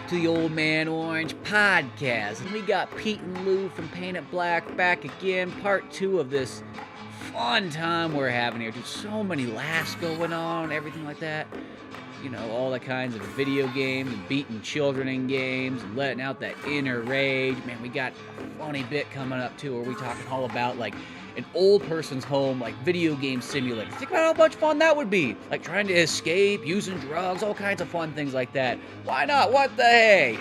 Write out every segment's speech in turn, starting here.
to the Old Man Orange podcast. And we got Pete and Lou from Paint It Black back again, part 2 of this fun time we're having here. Just so many laughs going on, everything like that. You know, all the kinds of video games and beating children in games and letting out that inner rage. Man, we got a funny bit coming up too, where we talking all about like an old person's home, like video game simulator. Think about how much fun that would be. Like trying to escape, using drugs, all kinds of fun things like that. Why not? What the hey?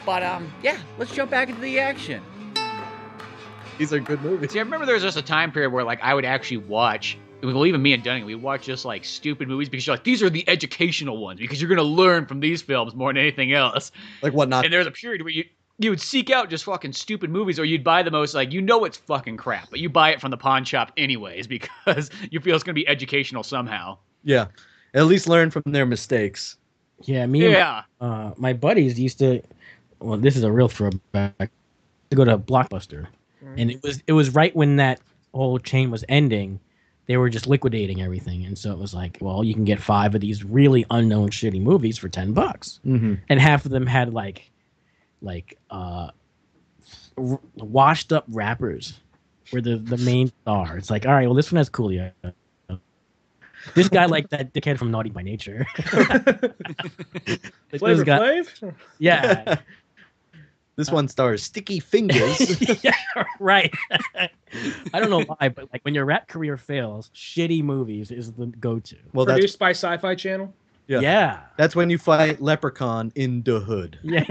But yeah, let's jump back into the action. These are good movies. See, I remember there was just a time period where like I would actually watch, well, even me and Dunigan, we watch just like stupid movies because you're like, these are the educational ones because you're gonna learn from these films more than anything else. Like what not? And there's a period where you would seek out just fucking stupid movies, or you'd buy the most, like, you know it's fucking crap, but you buy it from the pawn shop anyways because you feel it's going to be educational somehow. Yeah. At least learn from their mistakes. Yeah, and my buddies used to, well, this is a real throwback, to go to Blockbuster. And it was right when that whole chain was ending. They were just liquidating everything. And so it was like, well, you can get 5 of these really unknown shitty movies for $10. Mm-hmm. And half of them had washed up rappers were the main star. It's like, all right, well, this one has Coolio. This guy like that dickhead from Naughty by Nature. Flavor Flav? Yeah. This one stars Sticky Fingers. Yeah, right. I don't know why, but like when your rap career fails, shitty movies is the go-to. Well, produced by Sci-Fi Channel. Yeah. That's when you fight Leprechaun in the hood. Yeah.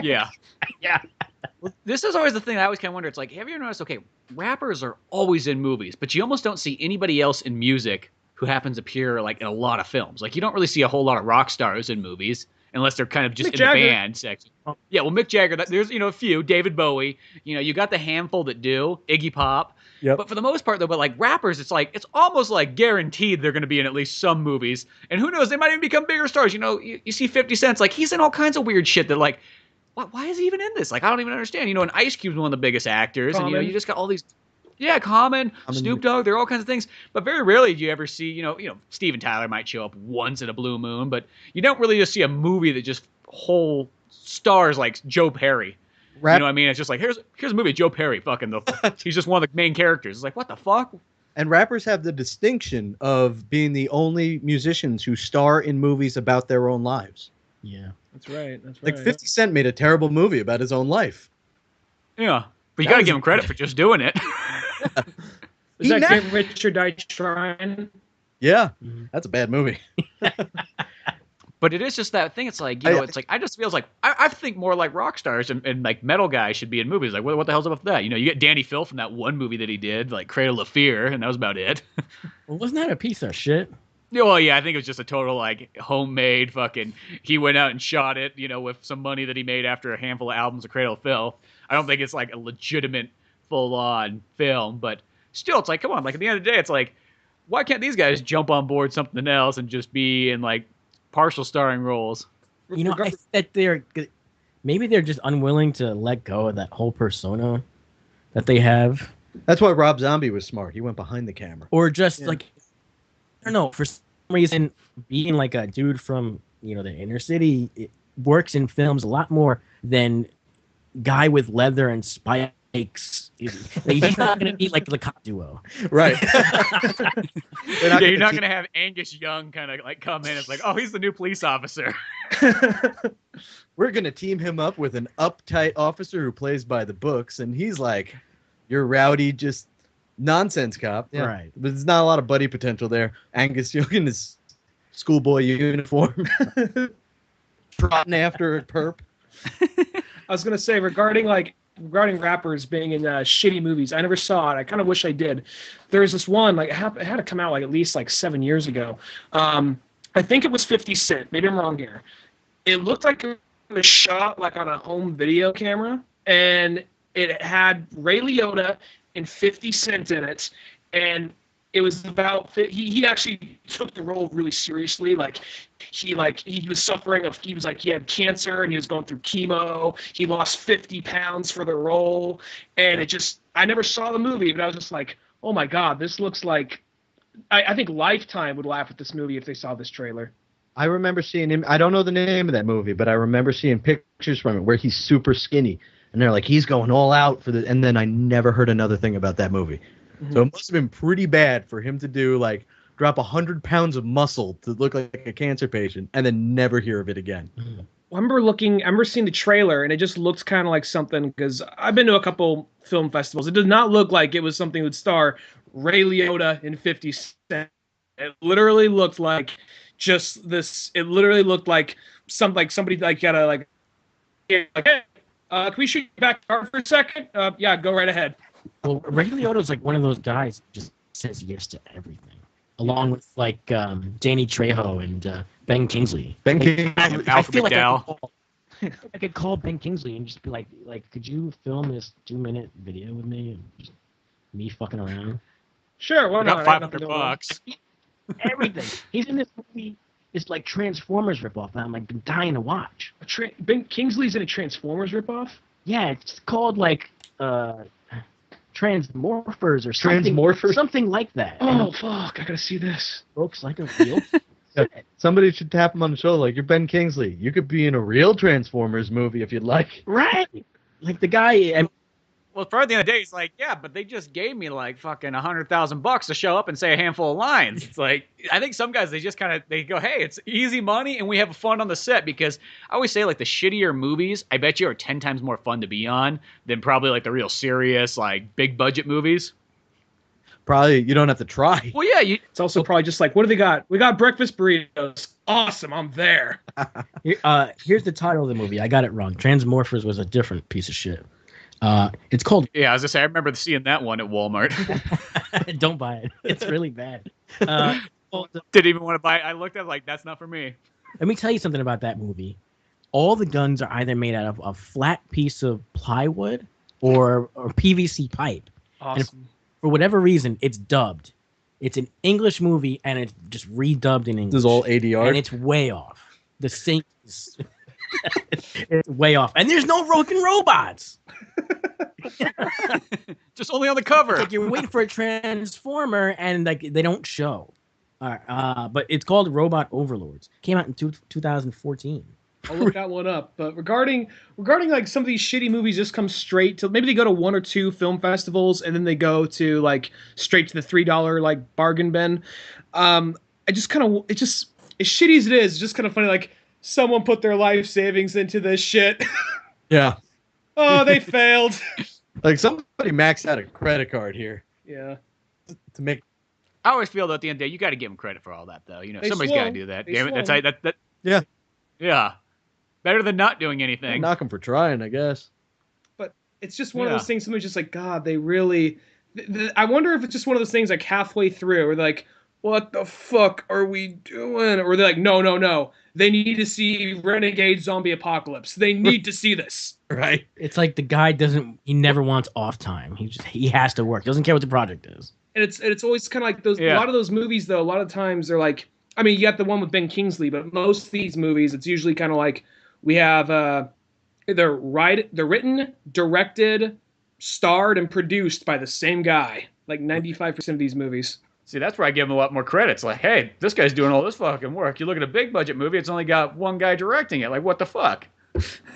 Yeah. Yeah. This is always the thing I always kind of wonder. It's like, have you ever noticed, okay, rappers are always in movies, but you almost don't see anybody else in music who happens to appear like in a lot of films. Like you don't really see a whole lot of rock stars in movies unless they're kind of just Mick in Jagger. the band section. Yeah, well, Mick Jagger, there's, a few, David Bowie, you got the handful that do, Iggy Pop. Yep. But for the most part, though, but like rappers, it's almost like guaranteed they're going to be in at least some movies. And who knows, they might even become bigger stars. You see 50 Cent's, like he's in all kinds of weird shit that like, why is he even in this? Like, I don't even understand. And Ice Cube's one of the biggest actors. Common. And, you just got all these, Common, Snoop Dogg, there are all kinds of things. But very rarely do you ever see, Steven Tyler might show up once in a blue moon. But you don't really just see a movie that just whole stars like Joe Perry. You know what I mean? It's just like, here's a movie, Joe Perry, he's just one of the main characters. It's like, what the fuck? And rappers have the distinction of being the only musicians who star in movies about their own lives. Yeah. That's right. Like 50 Cent made a terrible movie about his own life. Yeah. But you got to give him credit for just doing it. Is that Get Rich or Die Trying? Yeah. That's a bad movie. But it is just that thing. It's like, it's like, I just feels like, I think more like rock stars and like metal guys should be in movies. Like, what the hell's up with that? You get Danny Phil from that one movie that he did, like Cradle of Fear, and that was about it. Well, wasn't that a piece of shit? Yeah, well, yeah, I think it was just a total, like, homemade fucking, he went out and shot it, with some money that he made after a handful of albums of Cradle of Phil. I don't think it's, like, a legitimate, full-on film, but still, it's like, come on, like, at the end of the day, it's like, why can't these guys jump on board something else and just be in, like, partial starring roles? I think that maybe they're just unwilling to let go of that whole persona that they have. That's why Rob Zombie was smart. He went behind the camera. Or just, like, I don't know, for some reason, being like a dude from, the inner city, it works in films a lot more than guy with leather and spikes. He's not going to be like the cop duo. Right. You're not going to have Angus Young kind of like come in. It's like, oh, he's the new police officer. We're going to team him up with an uptight officer who plays by the books. And he's like, you're rowdy, just nonsense cop. Yeah. Right. But there's not a lot of buddy potential there. Angus Young in his schoolboy uniform. Trotting after a perp. I was going to say, regarding rappers being in shitty movies, I never saw it. I kind of wish I did. There's this one, like, it had to come out like at least like 7 years ago. I think it was 50 Cent. Maybe I'm wrong here. It looked like it was shot like on a home video camera, and it had Ray Liotta and 50 Cent in it, and it was about he actually took the role really seriously. He was suffering he had cancer and he was going through chemo. He lost 50 pounds for the role, and I never saw the movie, but I was just like, oh my god, this looks like I think Lifetime would laugh at this movie if they saw this trailer. I remember seeing him. I don't know the name of that movie, but I remember seeing pictures from it where he's super skinny, and they're like, he's going all out for the. And then I never heard another thing about that movie. Mm-hmm. So it must have been pretty bad for him to do like drop 100 pounds of muscle to look like a cancer patient, and then never hear of it again. Mm-hmm. I remember seeing the trailer, and it just looked kind of like something, because I've been to a couple film festivals. It did not look like it was something that would star Ray Liotta and 50 Cent. It literally looked like just this. It literally looked like somebody like got a like, hey, can we shoot you back for a second? Yeah, go right ahead. Well, Ray Liotta's like one of those guys who just says yes to everything, along with like Danny Trejo and Ben Kingsley. I feel like I could call Ben Kingsley and just be like, could you film this 2-minute video with me? And just me fucking around. Sure, why not? $500. Everything. He's in this movie. It's like Transformers ripoff, and I'm like been dying to watch. Ben Kingsley's in a Transformers ripoff? Yeah, it's called like Transmorphers or something. Transmorphers? Something like that. Oh, fuck, I gotta see this. Looks like a real... Somebody should tap him on the shoulder like, you're Ben Kingsley. You could be in a real Transformers movie if you'd like. Right. Like the guy... Well, for the end of the day, it's like, yeah, but they just gave me like fucking $100,000 to show up and say a handful of lines. It's like, I think some guys, they go, hey, it's easy money and we have fun on the set, because I always say like the shittier movies, I bet you are 10 times more fun to be on than probably like the real serious, like big budget movies. Probably you don't have to try. Well, yeah. It's also probably just like, what do they got? We got breakfast burritos. Awesome, I'm there. Here's the title of the movie. I got it wrong. Transmorphers was a different piece of shit. It's called... Yeah, as I say, I remember seeing that one at Walmart. Don't buy it. It's really bad. Didn't even want to buy it. I looked at it like, that's not for me. Let me tell you something about that movie. All the guns are either made out of a flat piece of plywood or PVC pipe. Awesome. And for whatever reason, it's dubbed. It's an English movie, and it's just redubbed in English. This is all ADR? And it's way off. The sync is... it's way off. And there's no broken robots. Just only on the cover. It's like you're waiting for a transformer and like they don't show. All right, but it's called Robot Overlords. Came out in 2014. I'll look that one up. But regarding like some of these shitty movies, just come straight to, maybe they go to 1 or 2 film festivals and then they go to like straight to the $3 like bargain bin. I just kind of, it just, as shitty as it is, it's just kind of funny. Like, someone put their life savings into this shit. Yeah. Oh, they failed. Like somebody maxed out a credit card here. Yeah. To make. I always feel that at the end of the day, you got to give them credit for all that, though. You know, They somebody's got to do that. Damn it, that's that. Yeah. Yeah. Better than not doing anything. Knock them for trying, I guess. But it's just one of those things. Somebody's just like, God, they really. I wonder if it's just one of those things like halfway through, or like, what the fuck are we doing? Or they're like, no. They need to see Renegade Zombie Apocalypse. They need to see this. Right. It's like the guy he never wants off time. He has to work. Doesn't care what the project is. And it's always kind of like those. A lot of those movies, though, a lot of times they're like, I mean, you got the one with Ben Kingsley, but most of these movies, it's usually kind of like we have they're written, directed, starred, and produced by the same guy. Like 95% of these movies. See, that's where I give him a lot more credit. It's like, hey, this guy's doing all this fucking work. You look at a big budget movie, it's only got one guy directing it. Like, what the fuck?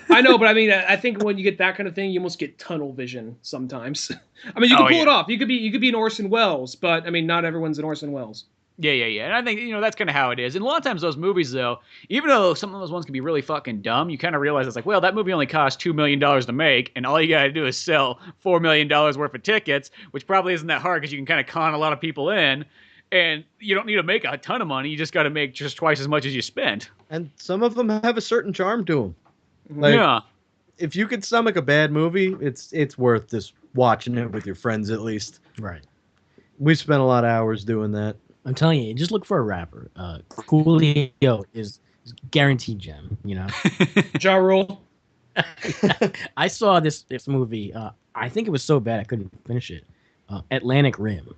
I know, but I mean, I think when you get that kind of thing, you almost get tunnel vision sometimes. I mean, you can pull it off. You could be an Orson Welles, but I mean, not everyone's an Orson Welles. Yeah. And I think, that's kind of how it is. And a lot of times those movies, though, even though some of those ones can be really fucking dumb, you kind of realize it's like, well, that movie only cost $2 million to make, and all you got to do is sell $4 million worth of tickets, which probably isn't that hard because you can kind of con a lot of people in. And you don't need to make a ton of money. You just got to make just twice as much as you spent. And some of them have a certain charm to them. Like, if you could stomach a bad movie, it's worth just watching it with your friends at least. Right. We spent a lot of hours doing that. I'm telling you, just look for a rapper. Coolio is guaranteed gem. Ja Rule. I saw this movie. I think it was so bad I couldn't finish it. Atlantic Rim.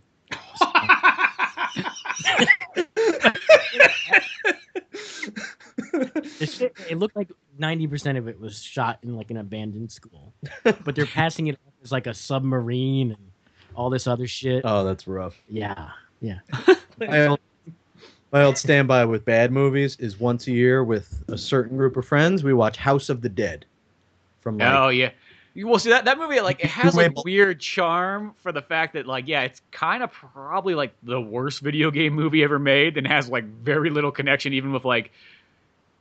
It looked like 90% of it was shot in like an abandoned school, but they're passing it off as like a submarine and all this other shit. Oh, that's rough. Yeah. My My old standby with bad movies is once a year with a certain group of friends, we watch House of the Dead. From like, Oh yeah. Well, see that movie like it has like Uwe Boll. weird charm for the fact that like yeah, it's kind of probably like the worst video game movie ever made, and has like very little connection even with like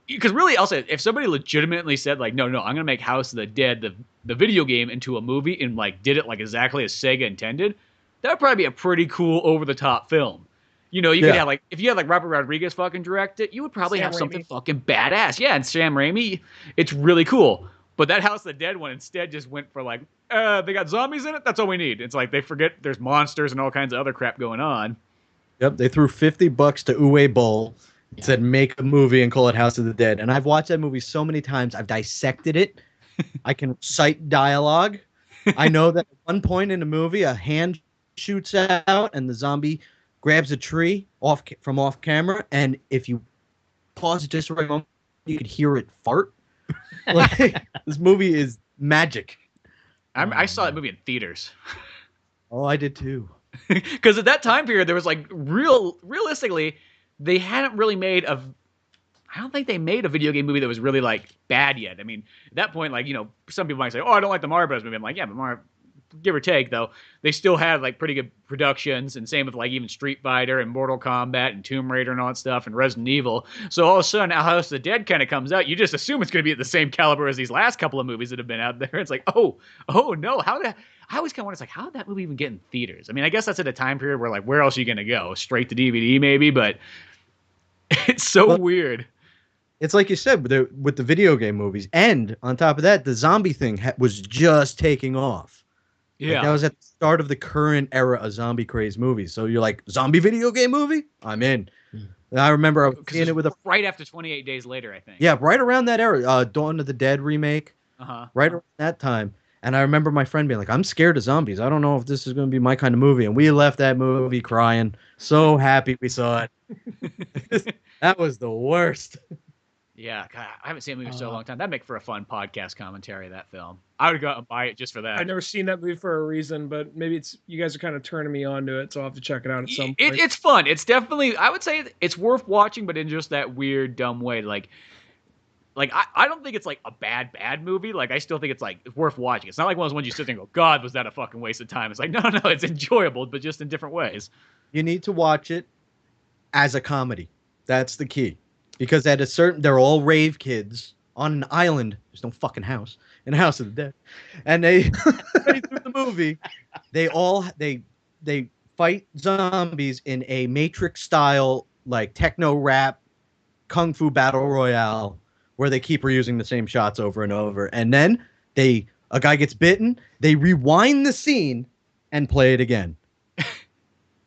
because really I'll say if somebody legitimately said like no I'm gonna make House of the Dead the video game into a movie and like did it like exactly as Sega intended, that would probably be a pretty cool over the top film. You know, you could have like if you had like Robert Rodriguez fucking direct it, you would probably Sam have something Raimi. fucking badass. Yeah, and Sam Raimi, it's really cool. But that House of the Dead one instead just went for like, they got zombies in it. That's all we need. It's like they forget there's monsters and all kinds of other crap going on. Yep, they threw $50 to Uwe Boll, said make a movie and call it House of the Dead. And I've watched that movie so many times. I've dissected it. I can cite dialogue. I know that at one point in the movie, a hand shoots out and the zombie grabs a tree from off camera, and if you pause it just the right moment, you could hear it fart. Like, this movie is magic. I saw that movie in theaters. Oh, I did too. Because at that time period, there was like realistically, they hadn't really made a. I don't think they made a video game movie that was really like bad yet. I mean, at that point, like some people might say, "Oh, I don't like the Mario Bros. Movie." I'm like, yeah, but Mario. Give or take, though, they still had like pretty good productions, and same with like even Street Fighter and Mortal Kombat and Tomb Raider and all that stuff and Resident Evil. So all of a sudden, House of the Dead kind of comes out. You just assume it's going to be at the same caliber as these last couple of movies that have been out there. It's like, oh no, I always kind of wonder, it's like, how did that movie even get in theaters? I mean, I guess that's at a time period where like, where else are you going to go? Straight to DVD, maybe, but it's so weird. It's like you said with the video game movies, and on top of that, the zombie thing was just taking off. Yeah, like that was at the start of the current era of zombie craze movies. So you're like, zombie video game movie? I'm in. And I remember I was seeing it with right after 28 Days Later, I think. Yeah, right around that era, Dawn of the Dead remake. Right around that time. And I remember my friend being like, I'm scared of zombies. I don't know if this is going to be my kind of movie. And we left that movie crying. So happy we saw it. That was the worst. Yeah, God, I haven't seen a movie in so long time. That'd make for a fun podcast commentary, that film. I would go out and buy it just for that. I've never seen that movie for a reason, but maybe it's you guys are kind of turning me on to it, so I'll have to check it out at some point. It's fun. It's definitely, I would say it's worth watching, but in just that weird, dumb way. Like I don't think it's like a bad movie. Like I still think it's like worth watching. It's not like one of those ones you sit there and go, God, was that a fucking waste of time? It's like, no, it's enjoyable, but just in different ways. You need to watch it as a comedy. That's the key. Because they're all rave kids on an island. There's no fucking house in House of the Dead, and they through the movie, they fight zombies in a Matrix style like techno rap, kung fu battle royale, where they keep reusing the same shots over and over, and then a guy gets bitten. They rewind the scene and play it again.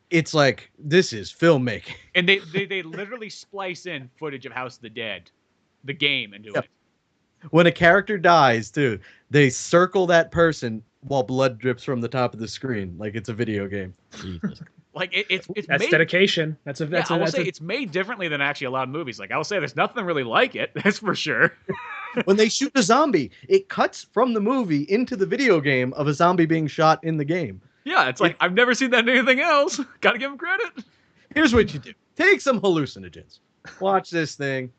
It's like, this is filmmaking. And they literally splice in footage of House of the Dead, the game, into it. When a character dies, too, they circle that person while blood drips from the top of the screen, like it's a video game. Jesus. Like it's that's made, dedication. It's made differently than actually a lot of movies. Like I will say, there's nothing really like it. That's for sure. When they shoot a zombie, it cuts from the movie into the video game of a zombie being shot in the game. Yeah, it's like, I've never seen that in anything else. Gotta give him credit. Here's what you do. Take some hallucinogens. Watch this thing.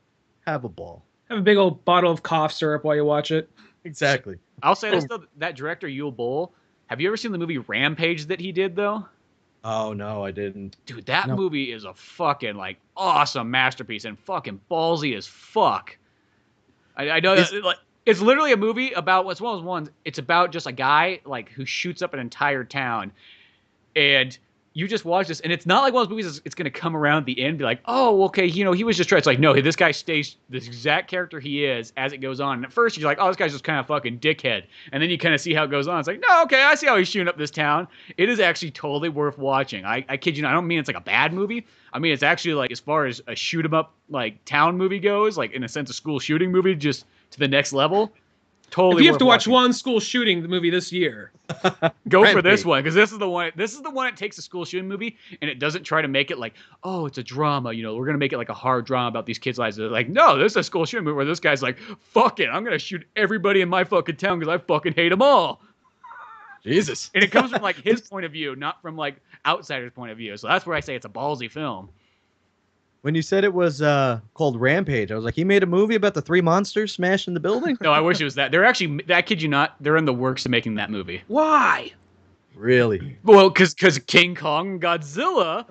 Have a ball. Have a big old bottle of cough syrup while you watch it. Exactly. I'll say this, though. That director, Yul Boll, have you ever seen the movie Rampage that he did, though? Oh, no, I didn't. Dude, that movie is a fucking, like, awesome masterpiece and fucking ballsy as fuck. I know that, like, it's literally a movie about what's one of those ones. It's about just a guy like who shoots up an entire town, and you just watch this, and it's not like one of those movies. It's going to come around at the end, and be like, oh, okay, he was just trying. It's like, no, this guy stays this exact character he is as it goes on. And at first, you're like, oh, this guy's just kind of fucking dickhead, and then you kind of see how it goes on. It's like, no, okay, I see how he's shooting up this town. It is actually totally worth watching. I kid you not. I don't mean it's like a bad movie. I mean it's actually like as far as a shoot 'em up like town movie goes, like in a sense, a school shooting movie, just to the next level. Totally. If you have to watch watching. one school shooting the movie this year, go for this one, because this is the one. This is the one that takes a school shooting movie and it doesn't try to make it like, oh, it's a drama. We're gonna make it like a hard drama about these kids' lives. They're like, no, this is a school shooting movie where this guy's like, fuck it, I'm gonna shoot everybody in my fucking town because I fucking hate them all. Jesus. And it comes from like his point of view, not from like outsiders' point of view. So that's where I say it's a ballsy film. When you said it was called Rampage, I was like, he made a movie about the three monsters smashing the building? No, I wish it was that. They're actually, I kid you not, they're in the works of making that movie. Why? Really? Well, because King Kong, Godzilla.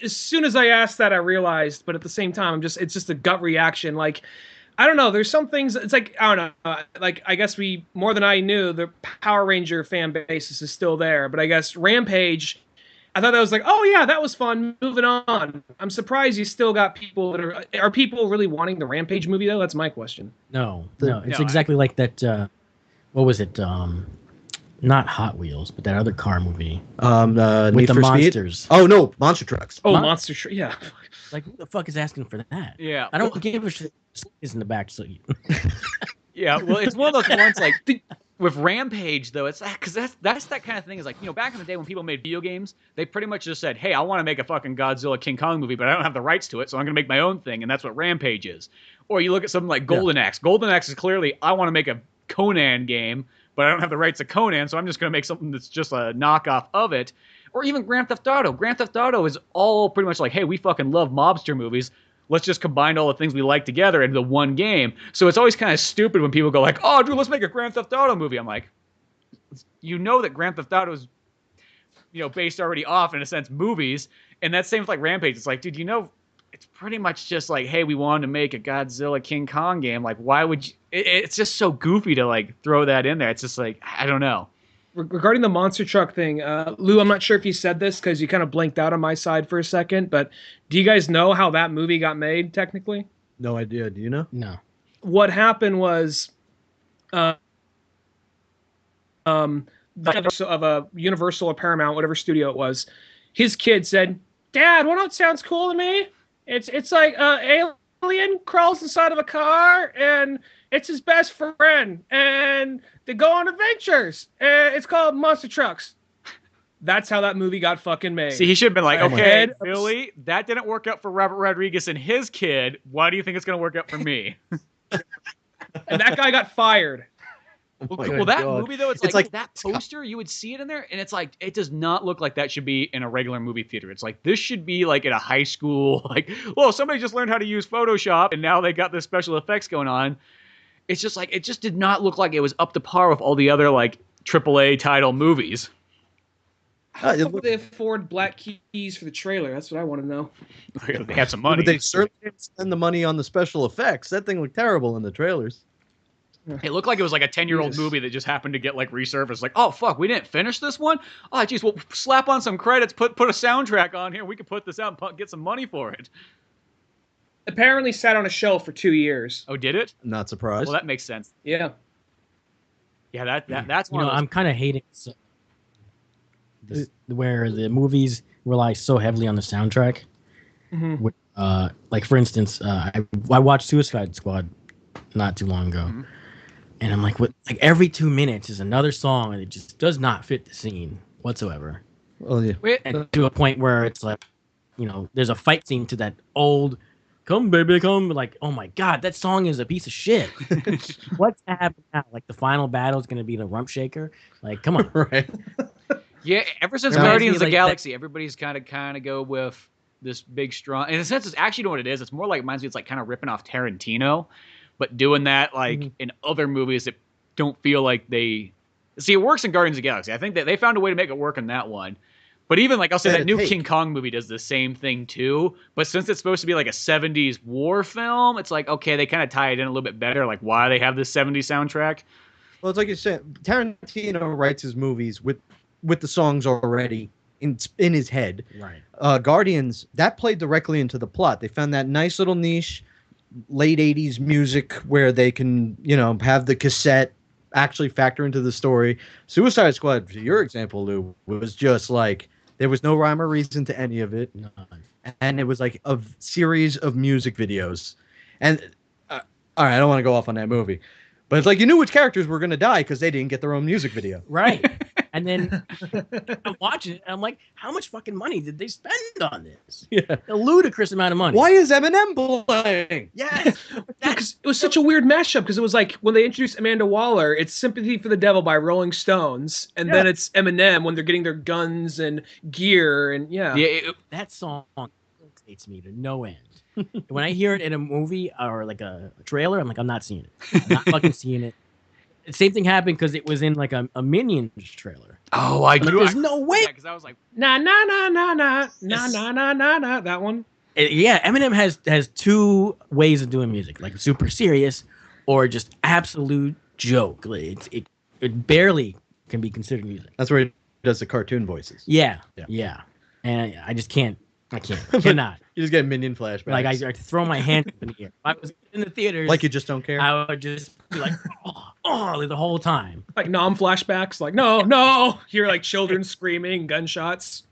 As soon as I asked that, I realized, but at the same time, it's just a gut reaction. Like, I don't know. There's some things. It's like, I don't know. Like, I guess more than I knew, the Power Ranger fan basis is still there. But I guess Rampage, I thought that was like, oh yeah, that was fun. Moving on. I'm surprised you still got people that are people really wanting the Rampage movie though? That's my question. No. It's exactly like that. What was it? Not Hot Wheels, but that other car movie. With the monsters. Oh no, monster trucks. Oh, monster truck. Yeah. Like, who the fuck is asking for that? Yeah. I don't give a shit. Is in the back seat. Yeah. Well, it's one of those ones like with Rampage though. It's because that's that kind of thing. Is like, back in the day when people made video games, they pretty much just said, "Hey, I want to make a fucking Godzilla King Kong movie, but I don't have the rights to it, so I'm gonna make my own thing," and that's what Rampage is. Or you look at something like Golden Axe. Golden Axe is clearly, I want to make a Conan game, but I don't have the rights to Conan, so I'm just going to make something that's just a knockoff of it. Or even Grand Theft Auto. Grand Theft Auto is all pretty much like, hey, we fucking love mobster movies. Let's just combine all the things we like together into one game. So it's always kind of stupid when people go like, oh, dude, let's make a Grand Theft Auto movie. I'm like, that Grand Theft Auto is, based already off, in a sense, movies. And that's same with like Rampage. It's like, dude, it's pretty much just like, hey, we wanted to make a Godzilla King Kong game. Like, why would you? It's just so goofy to like throw that in there. It's just like, I don't know. Regarding the monster truck thing, Lou, I'm not sure if you said this because you kind of blinked out on my side for a second, but do you guys know how that movie got made technically? No idea. Do you know? No. What happened was, of a Universal or Paramount, whatever studio it was, his kid said, "Dad, what else sounds cool to me? It's like alien crawls inside of a car and it's his best friend and they go on adventures. It's called Monster Trucks." That's how that movie got fucking made. See, he should have been like, okay, Billy, that didn't work out for Robert Rodriguez and his kid. Why do you think it's going to work out for me? And that guy got fired. Well, that movie, though, it's like that poster, you would see it in there, and it's like, it does not look like that should be in a regular movie theater. It's like, this should be like in a high school, like, well, somebody just learned how to use Photoshop, and now they got this special effects going on. It's just like, it just did not look like it was up to par with all the other, like, AAA title movies. How would they afford black keys for the trailer? That's what I want to know. They had some money. But they certainly didn't spend the money on the special effects. That thing looked terrible in the trailers. It looked like it was like a 10-year-old movie that just happened to get like resurfaced. Like, oh fuck, we didn't finish this one. Oh geez, well slap on some credits, put a soundtrack on here. We could put this out and get some money for it. Apparently sat on a shelf for 2 years. Oh, did it? Not surprised. Well, that makes sense. Yeah. Yeah, that's one. I'm kind of hating where the movies rely so heavily on the soundtrack. Mm-hmm. Like for instance, I watched Suicide Squad not too long ago. Mm-hmm. And I'm like, what? Like every 2 minutes is another song, and it just does not fit the scene whatsoever. Well, yeah. And to a point where it's like, there's a fight scene to that old, "Come baby, come." Like, oh my god, that song is a piece of shit. What's happening now? Like the final battle is gonna be the Rump Shaker. Like, come on, right? Yeah, ever since Guardians of the Galaxy, everybody's kind of go with this big strong. In a sense, it's actually what it is. It's more like reminds me. It's like kind of ripping off Tarantino. But doing that like in other movies that don't feel like they see, it works in Guardians of the Galaxy. I think that they found a way to make it work in that one. But even like I'll say that new King Kong movie does the same thing too. But since it's supposed to be like a 70s war film, it's like, okay, they kind of tie it in a little bit better. Like why they have this 70s soundtrack. Well, it's like you said, Tarantino writes his movies with the songs already in his head. Right. Guardians, that played directly into the plot. They found that nice little niche late 80s music where they can, have the cassette actually factor into the story. Suicide Squad, for your example, Lou, was just like, there was no rhyme or reason to any of it. And it was like a series of music videos. And, all right, I don't want to go off on that movie. But it's like you knew which characters were going to die because they didn't get their own music video. Right. And then I'm watching it, and I'm like, how much fucking money did they spend on this? Yeah. A ludicrous amount of money. Why is Eminem playing? Yes. Because it was such a weird mashup, because it was like when they introduced Amanda Waller, it's Sympathy for the Devil by Rolling Stones, and then it's Eminem when they're getting their guns and gear, and that song irritates me to no end. When I hear it in a movie or like a trailer, I'm like, I'm not seeing it. I'm not fucking seeing it. The same thing happened because it was in like a Minions trailer. Oh, I Like, there's no way. Because I was like, Na na na na na na na na na na. That one. Yeah, Eminem has two ways of doing music, like super serious or just absolute joke. Like, it barely can be considered music. That's where he does the cartoon voices. Yeah. Yeah. And I just can't. I cannot. You just get Minion flashbacks. Like I throw my hand up in the air. If I was in the theaters, like you just don't care. I would just be like, oh, the whole time. Like flashbacks. Like no. Hear like children screaming, gunshots.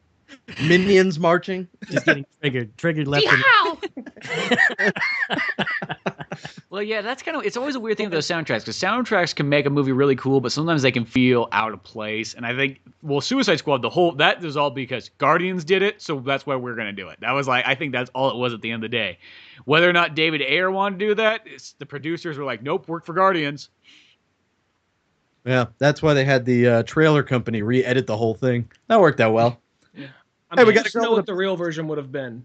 Minions marching. Just getting triggered left. Well, yeah, that's kind of, it's always a weird thing with those soundtracks, because soundtracks can make a movie really cool, but sometimes they can feel out of place. And I think, well, Suicide Squad, that was all because Guardians did it, so that's why we're going to do it. That was like, I think that's all it was at the end of the day. Whether or not David Ayer wanted to do that, the producers were like, nope, work for Guardians. Yeah, that's why they had the trailer company re-edit the whole thing. That worked out well. I mean, we I gotta just go know with what the real version would have been.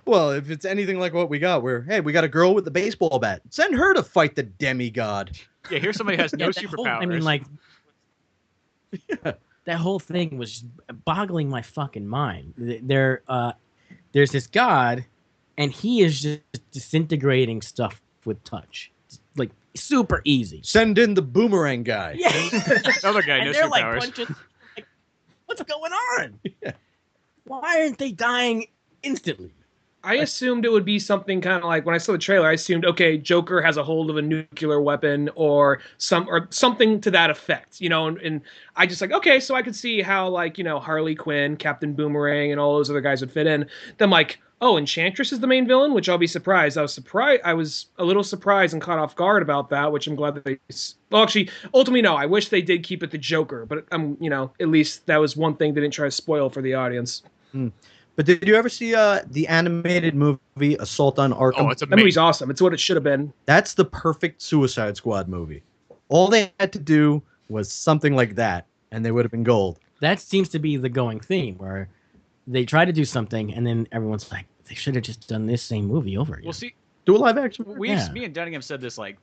Well, if it's anything like what we got, we got a girl with the baseball bat. Send her to fight the demigod. Yeah, here's somebody who has no superpowers. I mean, like, that whole thing was just boggling my fucking mind. There's this god, and he is just disintegrating stuff with touch. Like, super easy. Send in the boomerang guy. Yeah. Other guy, no And they're superpowers. like punching. Like, what's going on? Yeah. Why aren't they dying instantly? I assumed it would be something kind of like when I saw the trailer. I assumed, okay, Joker has a hold of a nuclear weapon or something to that effect, you know. And I just like, okay, so I could see how, like, you know, Harley Quinn, Captain Boomerang, and all those other guys would fit in. Then like, oh, Enchantress is the main villain, which I'll be surprised. I was a little surprised and caught off guard about that, which I'm glad that they. Well, actually, ultimately, no. I wish they did keep it the Joker, but you know, at least that was one thing they didn't try to spoil for the audience. But did you ever see the animated movie Assault on Arkham? Oh, it's That amazing. movie's awesome. It's what it should have been. That's the perfect Suicide Squad movie. All they had to do was something like that, and they would have been gold. That seems to be the going theme, where they try to do something, and then everyone's like, they should have just done this same movie over again. Well, see, Do a live action. me and Dunigan said this like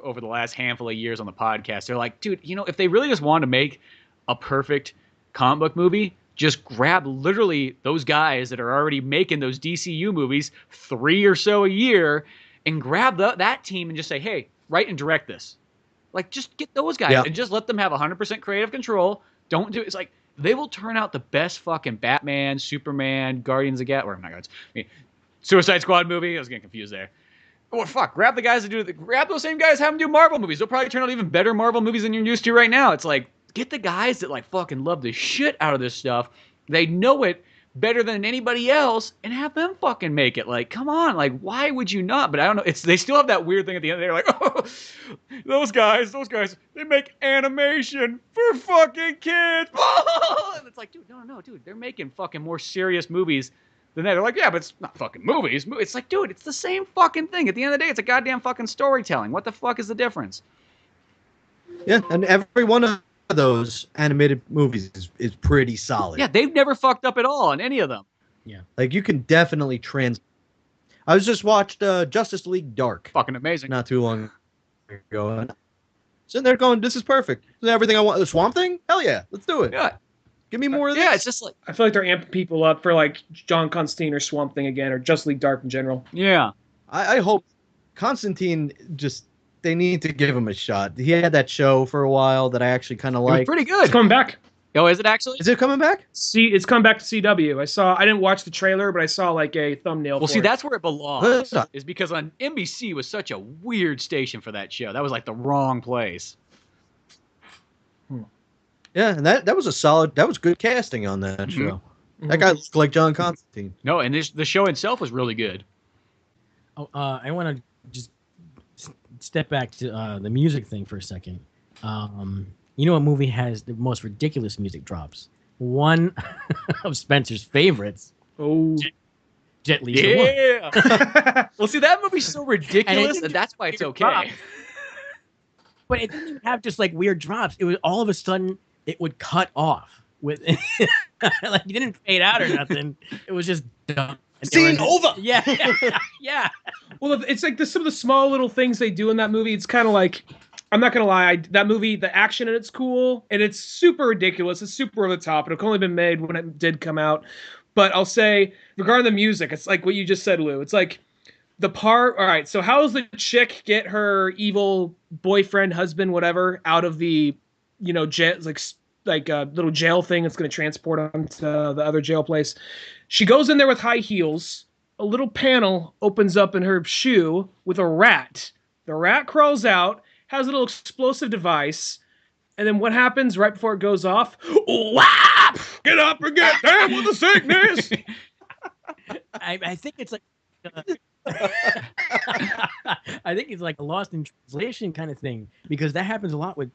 over the last handful of years on the podcast. They're like, dude, you know, if they really just wanted to make a perfect comic book movie, just grab literally those guys that are already making those DCU movies 3 or so a year and grab that team and just say, hey, write and direct this. Like, just get those guys and just let them have 100% creative control. Don't do it. It's like, they will turn out the best fucking Batman, Superman, Guardians of Galaxy, or not Guardians, I mean, Suicide Squad movie. I was getting confused there. Oh, fuck. Grab the guys that do grab those same guys, have them do Marvel movies. They'll probably turn out even better Marvel movies than you're used to right now. It's like, get the guys that like fucking love the shit out of this stuff. They know it better than anybody else, and have them fucking make it. Like, come on, like, why would you not? But I don't know. They still have that weird thing at the end. They're like, oh, those guys, they make animation for fucking kids. And it's like, dude, no, dude, they're making fucking more serious movies than that. They're like, yeah, but it's not fucking movies. It's like, dude, it's the same fucking thing. At the end of the day, it's a goddamn fucking storytelling. What the fuck is the difference? Yeah, and every one of those animated movies is pretty solid. Yeah, they've never fucked up at all in any of them. Yeah. Like, you can definitely I was just watched Justice League Dark Fucking amazing. not too long ago. And sitting there going, this is perfect. This is everything I want. The Swamp Thing? Hell yeah. Let's do it. Yeah. Give me more of this. Yeah, it's just like, I feel like they're amping people up for like John Constantine or Swamp Thing again, or Justice League Dark in general. yeah. I hope Constantine they need to give him a shot. He had that show for a while that I actually kind of It was like. pretty It's good. coming back. Oh, is it actually? Is it coming back? It's come back to CW. I didn't watch the trailer, but I saw like a thumbnail. Well, for see, it. that's where it belongs. Huh. Is because on NBC was such a weird station for that show. That was like the wrong place. Yeah, and that was that was good casting on that show. That guy looked like John Constantine. No, and the show itself was really good. Oh, I want to just step back to the music thing for a second. You know what movie has the most ridiculous music drops? One of Spencer's favorites, Oh, Jet Li's The One. Yeah. Well, see, that movie's so ridiculous, and that's why it's okay. drops. But it didn't even have just like weird drops. It was all of a sudden it would cut off. with like he didn't fade out or nothing. It was just dumb. Scene over. Yeah, yeah. Well, it's like some of the small little things they do in that movie. It's kind of like, I'm not gonna lie, that movie, the action in it's cool, and it's super ridiculous. It's super over the top. It only been made when it did come out. But I'll say, regarding the music, it's like what you just said, Lou. It's like the part. All right, so how does the chick get her evil boyfriend, husband, whatever, out of the, jail, like a little jail thing that's going to transport them to the other jail place? She goes in there with high heels. A little panel opens up in her shoe with a rat. The rat crawls out, has a little explosive device, and then what happens right before it goes off? Whap! Get up and get down with the sickness. I think it's like I think it's like a lost in translation kind of thing, because that happens a lot with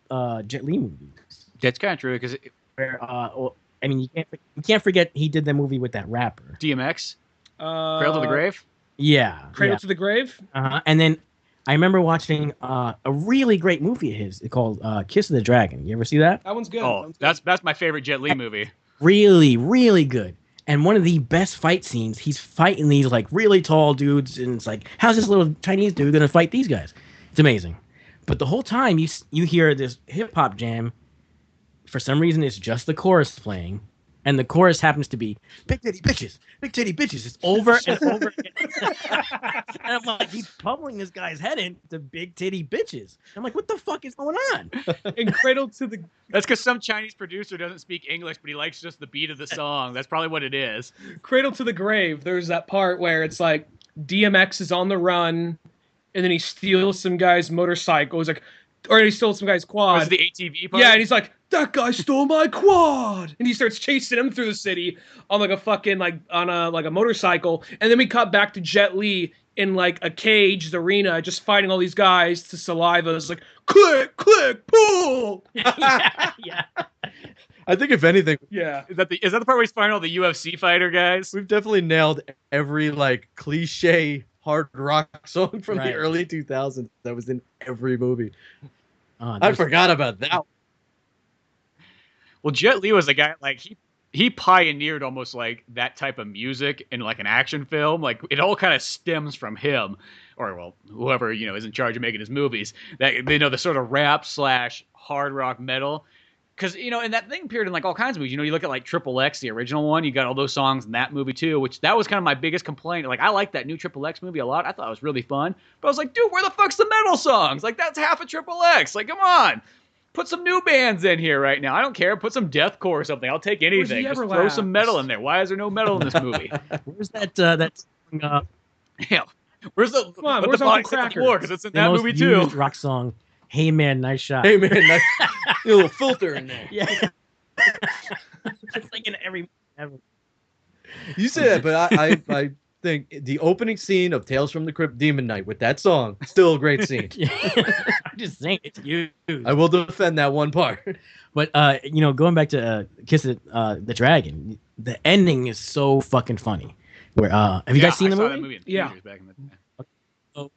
Jet Li movies. That's kind of true because I mean, you can't forget he did that movie with that rapper DMX, Cradle to the Grave. Yeah, Cradle to the Grave. And then I remember watching a really great movie of his called Kiss of the Dragon. You ever see that? That one's good. Oh, that's my favorite Jet Li movie. Really, really good. And one of the best fight scenes, he's fighting these like really tall dudes, and it's like, how's this little Chinese dude gonna fight these guys? It's amazing. But the whole time you hear this hip hop jam. For some reason, it's just the chorus playing, and the chorus happens to be "Big titty bitches, big titty bitches." It's over and over again. And I'm like, he's pummeling this guy's head into big titty bitches. I'm like, what the fuck is going on? And Cradle to the. That's because some Chinese producer doesn't speak English, but he likes just the beat of the song. That's probably what it is. Cradle to the Grave. There's that part where it's like DMX is on the run, and then he steals some guy's motorcycle. He's like, or he stole some guy's quad. Was the ATV part? Yeah, and he's like, that guy stole my quad, and he starts chasing him through the city on like a fucking on a motorcycle, and then we cut back to Jet Li in like a caged arena, just fighting all these guys to saliva. It's like click, click, pull. Yeah. I think if anything, Yeah. Is that the part where he's fighting all the UFC fighter guys? we've definitely nailed every like cliche hard rock song from the early 2000s that was in every movie. I forgot about that. Well, Jet Li was a guy like he pioneered almost like that type of music in like an action film. Like it all kind of stems from him, or well, whoever is in charge of making his movies. That the sort of rap / hard rock metal. Because, in that thing period in like all kinds of movies, you look at like Triple X, the original one, you got all those songs in that movie too, which that was kind of my biggest complaint. Like, I like that new Triple X movie a lot. I thought it was really fun. But I was like, dude, where the fuck's the metal songs? Like, that's half of Triple X. Like, come on. Put some new bands in here right now. I don't care. Put some deathcore or something. I'll take anything. Just throw some metal in there. Why is there no metal in this movie? Where's that song? Yeah. Where's the Come on, put where's the Uncle bodies on the Cracker? floor? Because it's in The that most movie too. used rock song. Hey man, nice shot. Hey man, nice, a little filter in there. Yeah. It's like in every ever. You say that, but I think the opening scene of Tales from the Crypt Demon Knight with that song, still a great scene. I'm just saying it's huge. I will defend that one part. But going back to Kiss the Dragon, the ending is so fucking funny. Where have you guys seen the I saw movie? that movie in Yeah. theaters back in the day. So,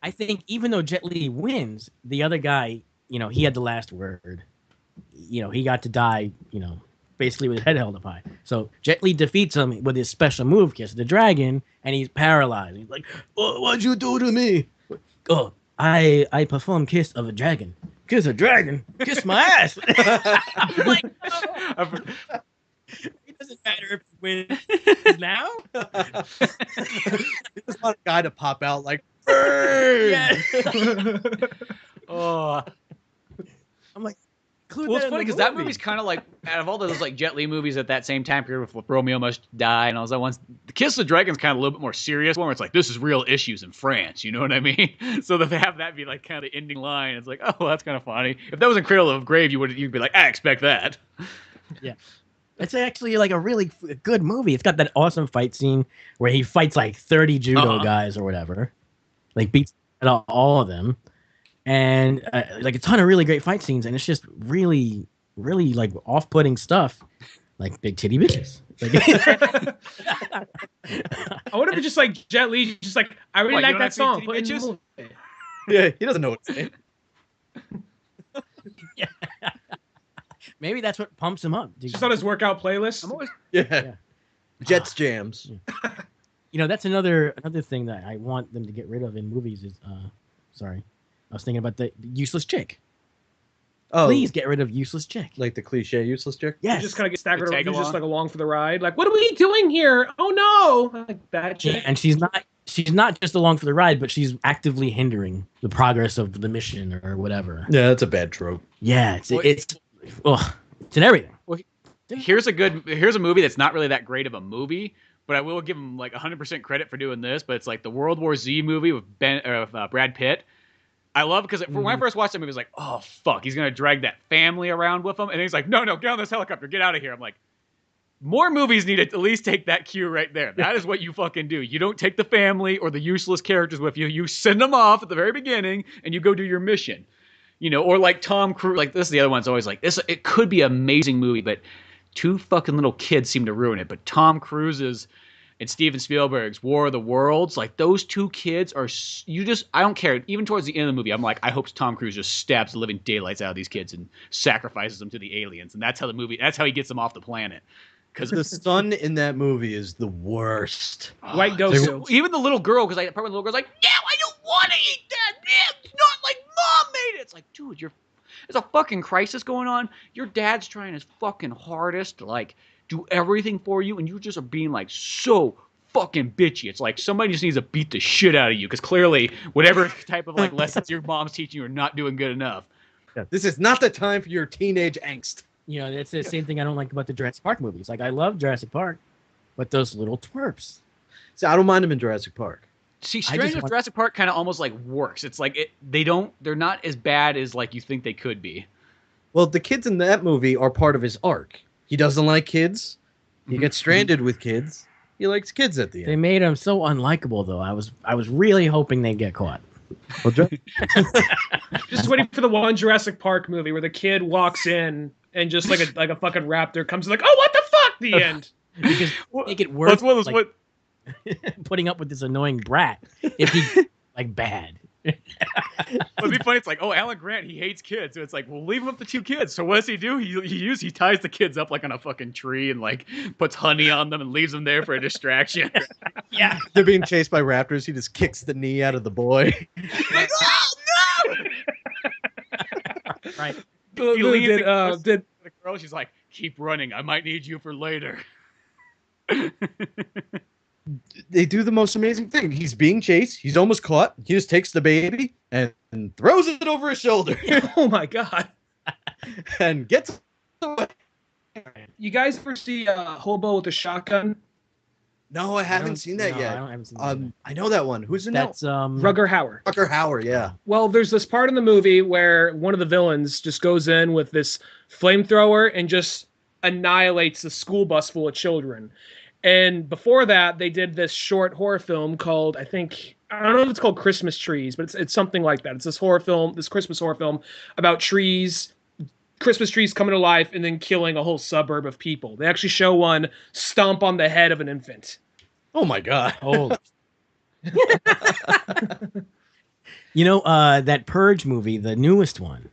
I think even though Jet Li wins, the other guy, he had the last word. He got to die, basically with his head held up high. So Jet Li defeats him with his special move, Kiss the Dragon, and he's paralyzed. He's like, what'd you do to me? Oh, I performed Kiss of a Dragon. Kiss a dragon? Kiss my ass. I'm like, no. It doesn't matter if you win now. Just want a guy to pop out like, burn! Yeah. Oh. I'm like, Well, it's funny because that movie's kind of like out of all those like Jet Li movies at that same time period with Romeo Must Die and all those ones. The Kiss of the Dragon's kind of a little bit more serious one where it's like this is real issues in France. You know what I mean? So that they have that be like kind of the ending line. It's like, oh, well, that's kind of funny. If that was in Cradle of Grave, you'd be like, I expect that. Yeah. It's actually like a really good movie. It's got that awesome fight scene where he fights like 30 judo guys or whatever, like beats all of them. And like a ton of really great fight scenes, and it's just really, really like off-putting stuff, like big titty bitches. Like, I wonder if it's just like Jet Li, just like I really What, you like don't that like song. big Put it in titty the bitches? movie. Yeah, he doesn't know what to say. Maybe that's what pumps him up. Just on his workout playlist. I'm always Yeah. Jets jams. You know, that's another thing that I want them to get rid of in movies is sorry. I was thinking about the useless chick. Oh, Please get rid of useless chick. like the cliche useless chick. Yes. You just kind of get staggered The around. tag You're just along. like along for the ride. Like, what are we doing here? Oh no! Like that Yeah, chick. and she's not just along for the ride, but she's actively hindering the progress of the mission or whatever. Yeah, that's a bad trope. Yeah, it's Well, it's in everything. here's a movie that's not really that great of a movie, but I will give him like 100% credit for doing this. But it's like the World War Z movie with Brad Pitt. I love because when I first watched that movie, I was like, oh fuck, he's gonna drag that family around with him, and he's like, no, get on this helicopter, get out of here. I'm like, more movies need to at least take that cue right there. That is what you fucking do. You don't take the family or the useless characters with you. You send them off at the very beginning, and you go do your mission. You know, or like Tom Cruise. Like this is the other one's always like this. It could be an amazing movie, but two fucking little kids seem to ruin it. But Tom Cruise's and Steven Spielberg's War of the Worlds, like those two kids are, I don't care. Even towards the end of the movie, I'm like, I hope Tom Cruise just stabs the living daylights out of these kids and sacrifices them to the aliens. And that's how he gets them off the planet. Because The son in that movie is the worst. White ghost. even the little girl, because the little girl's like, no, I don't want to eat that. It's not like mom made it. It's like, dude, there's a fucking crisis going on. Your dad's trying his fucking hardest to like do everything for you, and you just are being like so fucking bitchy. It's like somebody just needs to beat the shit out of you, because clearly whatever type of like lessons your mom's teaching you are not doing good enough. Yeah, this is not the time for your teenage angst. You know, it's the same thing I don't like about the Jurassic Park movies. Like I love Jurassic Park, but those little twerps. See, I don't mind him in Jurassic Park. See, I Strange just with want- Jurassic Park kind of almost like works. It's like they're not as bad as like you think they could be. Well, the kids in that movie are part of his arc. He doesn't like kids. He gets stranded with kids. He likes kids at the They end. made him so unlikable, though. I was really hoping they'd get caught. Well, Just waiting for the one Jurassic Park movie where the kid walks in and just like a fucking raptor comes and like, oh, what the fuck? The end. Because make it worse. That's one of those like, putting up with this annoying brat if he like bad. It'd be funny. It's like, oh, Alan Grant, he hates kids. So it's like, well, leave him up to two kids. So what does he do? He ties the kids up like on a fucking tree and like puts honey on them and leaves them there for a distraction. Yeah. they're being chased by raptors. He just kicks the knee out of the boy. Like, oh no! Right. He leans Did, and did the girl, she's like, keep running. I might need you for later. They do the most amazing thing. He's being chased. He's almost caught. He just takes the baby and throws it over his shoulder oh my god. and gets away. You guys ever see Hobo with a Shotgun? No, I haven't seen that No, yet. I haven't seen that. I know that one. Who's in that? That's Rugger Hauer. Tucker Howard, yeah. Well, there's this part in the movie where one of the villains just goes in with this flamethrower and just annihilates the school bus full of children. And before that, they did this short horror film called, I don't know if it's called Christmas Trees, but it's something like that. It's this Christmas horror film about trees, Christmas trees coming to life and then killing a whole suburb of people. They actually show one stomp on the head of an infant. Oh my god. holy. You know, that Purge movie, the newest one,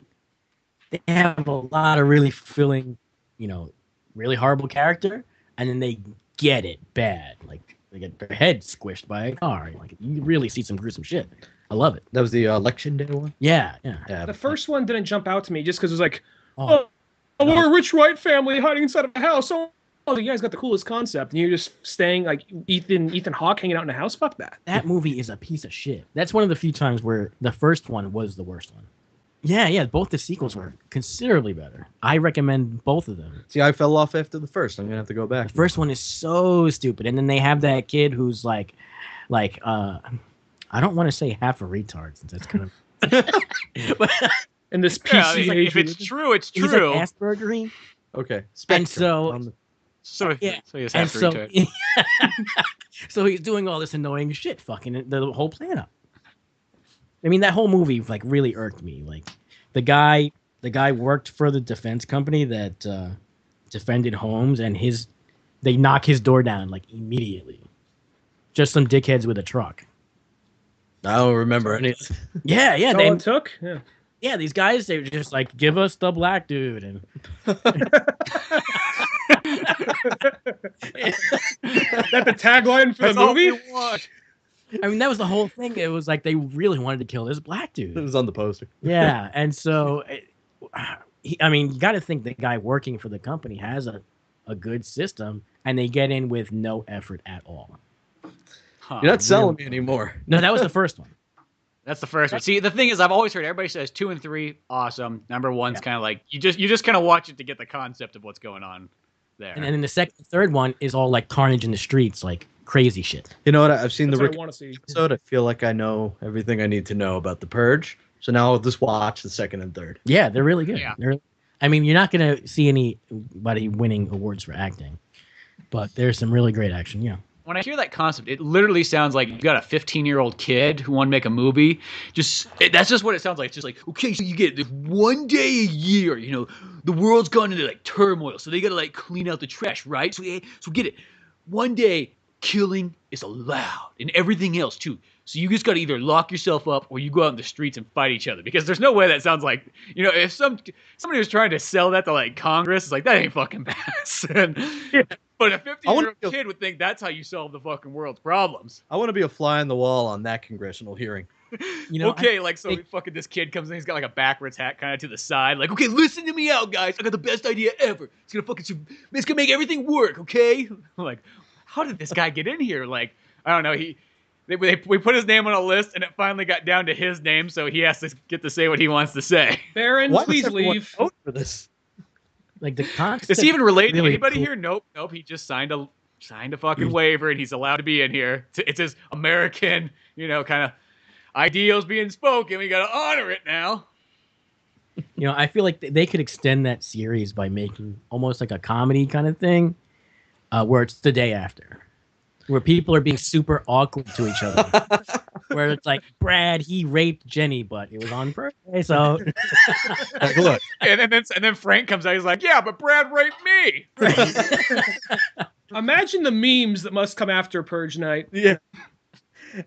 they have a lot of really fulfilling, you know, really horrible character, and then they get it bad. Like they get their head squished by a car. Like you really see some gruesome shit. I love it. That was the election day one? Yeah. Yeah. The first one didn't jump out to me just because it was like, Oh, we're a rich white family hiding inside of a house. Oh, you guys got the coolest concept. And you're just staying like Ethan Hawke hanging out in a house. Fuck that. that movie is a piece of shit. That's one of the few times where the first one was the worst one. Yeah. Both the sequels were considerably better. I recommend both of them. See, I fell off after the first. I'm gonna have to go back. The first one is so stupid, and then they have that kid who's like, I don't want to say half a retard since that's kind of. But And this PC. Yeah, it's like, if it's true, it's he's true. like Aspergery, Okay. and so so yeah, so he's and half so retard. so he's doing all this annoying shit, fucking the whole plan up. I mean, that whole movie like really irked me. Like the guy worked for the defense company that defended Holmes, and they knock his door down like immediately. Just some dickheads with a truck. I don't remember any. Yeah, That's all they it took? Yeah. yeah, these guys, they were just like, give us the black dude. And Is that the tagline for That's the all movie? we want. I mean, that was the whole thing. It was like they really wanted to kill this black It dude. was on the poster. Yeah. And so, I mean, you got to think the guy working for the company has a good system, and they get in with no effort at all. Huh. You're not selling me anymore. No, that was the first one. That's the first one. See, the thing is, I've always heard everybody says 2 and 3, awesome. Number 1's kind of like you just kind of watch it to get the concept of what's going on there. And then the second, third one is all like carnage in the streets, like crazy shit. You know what? I've seen That's the what Rick I want to see. episode. I feel like I know everything I need to know about the Purge. So now I'll just watch the second and third. Yeah, they're really good. Yeah. I mean, you're not going to see anybody winning awards for acting, but there's some really great action. Yeah. When I hear that concept, it literally sounds like you got a 15-year-old kid who want to make a movie. That's just what it sounds like. It's just like, okay, so you get this one day a year, the world's gone into like turmoil, so they got to like clean out the trash, right? So get it. One day, killing is allowed, and everything else too. So you just got to either lock yourself up or you go out in the streets and fight each other, because there's no way that sounds like, if somebody was trying to sell that to like Congress, it's like, that ain't fucking pass. But a 15-year-old kid would think that's how you solve the fucking world's problems. I want to be a fly on the wall on that congressional hearing. Fucking this kid comes in, he's got like a backwards hat kind of to the side, like, okay, listen to me out, guys. I got the best idea ever. It's gonna make everything work, okay? I'm like, how did this guy get in here? Like, I don't know. We put his name on a list, and it finally got down to his name, so he has to get to say what he wants to say. Baron, Why please does everyone leave. vote for this? Like the concept. Is he even related really to anybody cool. here? Nope. He just signed a fucking waiver, and he's allowed to be in here. It's his American, kind of ideals being spoken. We got to honor it now. I feel like they could extend that series by making almost like a comedy kind of thing, where it's the day after, where people are being super awkward to each other. Where it's like, Brad, he raped Jenny, but it was on purpose. So Look, and then Frank comes out. He's like, yeah, but Brad raped me. Imagine the memes that must come after Purge Night. yeah.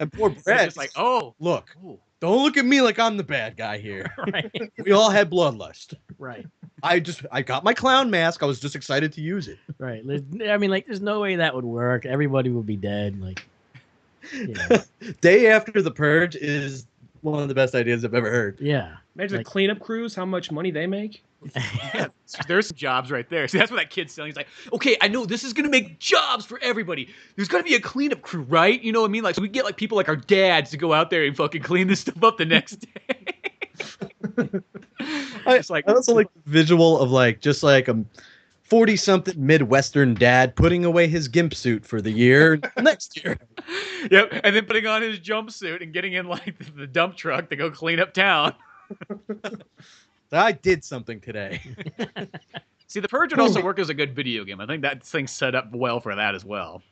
And poor It's Brad. just like, oh, Look, don't look at me like I'm the bad guy here. right, We all had bloodlust. right, I got my clown mask. I was just excited to use it. right. There's no way that would work. Everybody would be dead. Like, Day after the Purge is one of the best ideas I've ever heard. yeah. Imagine the cleanup crews, how much money they make. yeah, there's some jobs right there. See, that's what that kid's selling. He's like, okay, I know this is gonna make jobs for everybody. There's gotta be a cleanup crew, right? You know what I mean? Like, so we get like people like our dads to go out there and fucking clean this stuff up the next day. It's like, I also like the visual of like just like a 40-something Midwestern dad putting away his gimp suit for the year next year. yep, and then putting on his jumpsuit and getting in like the dump truck to go clean up town. I did something today. See, the Purge would also work as a good video game. I think that thing's set up well for that as well.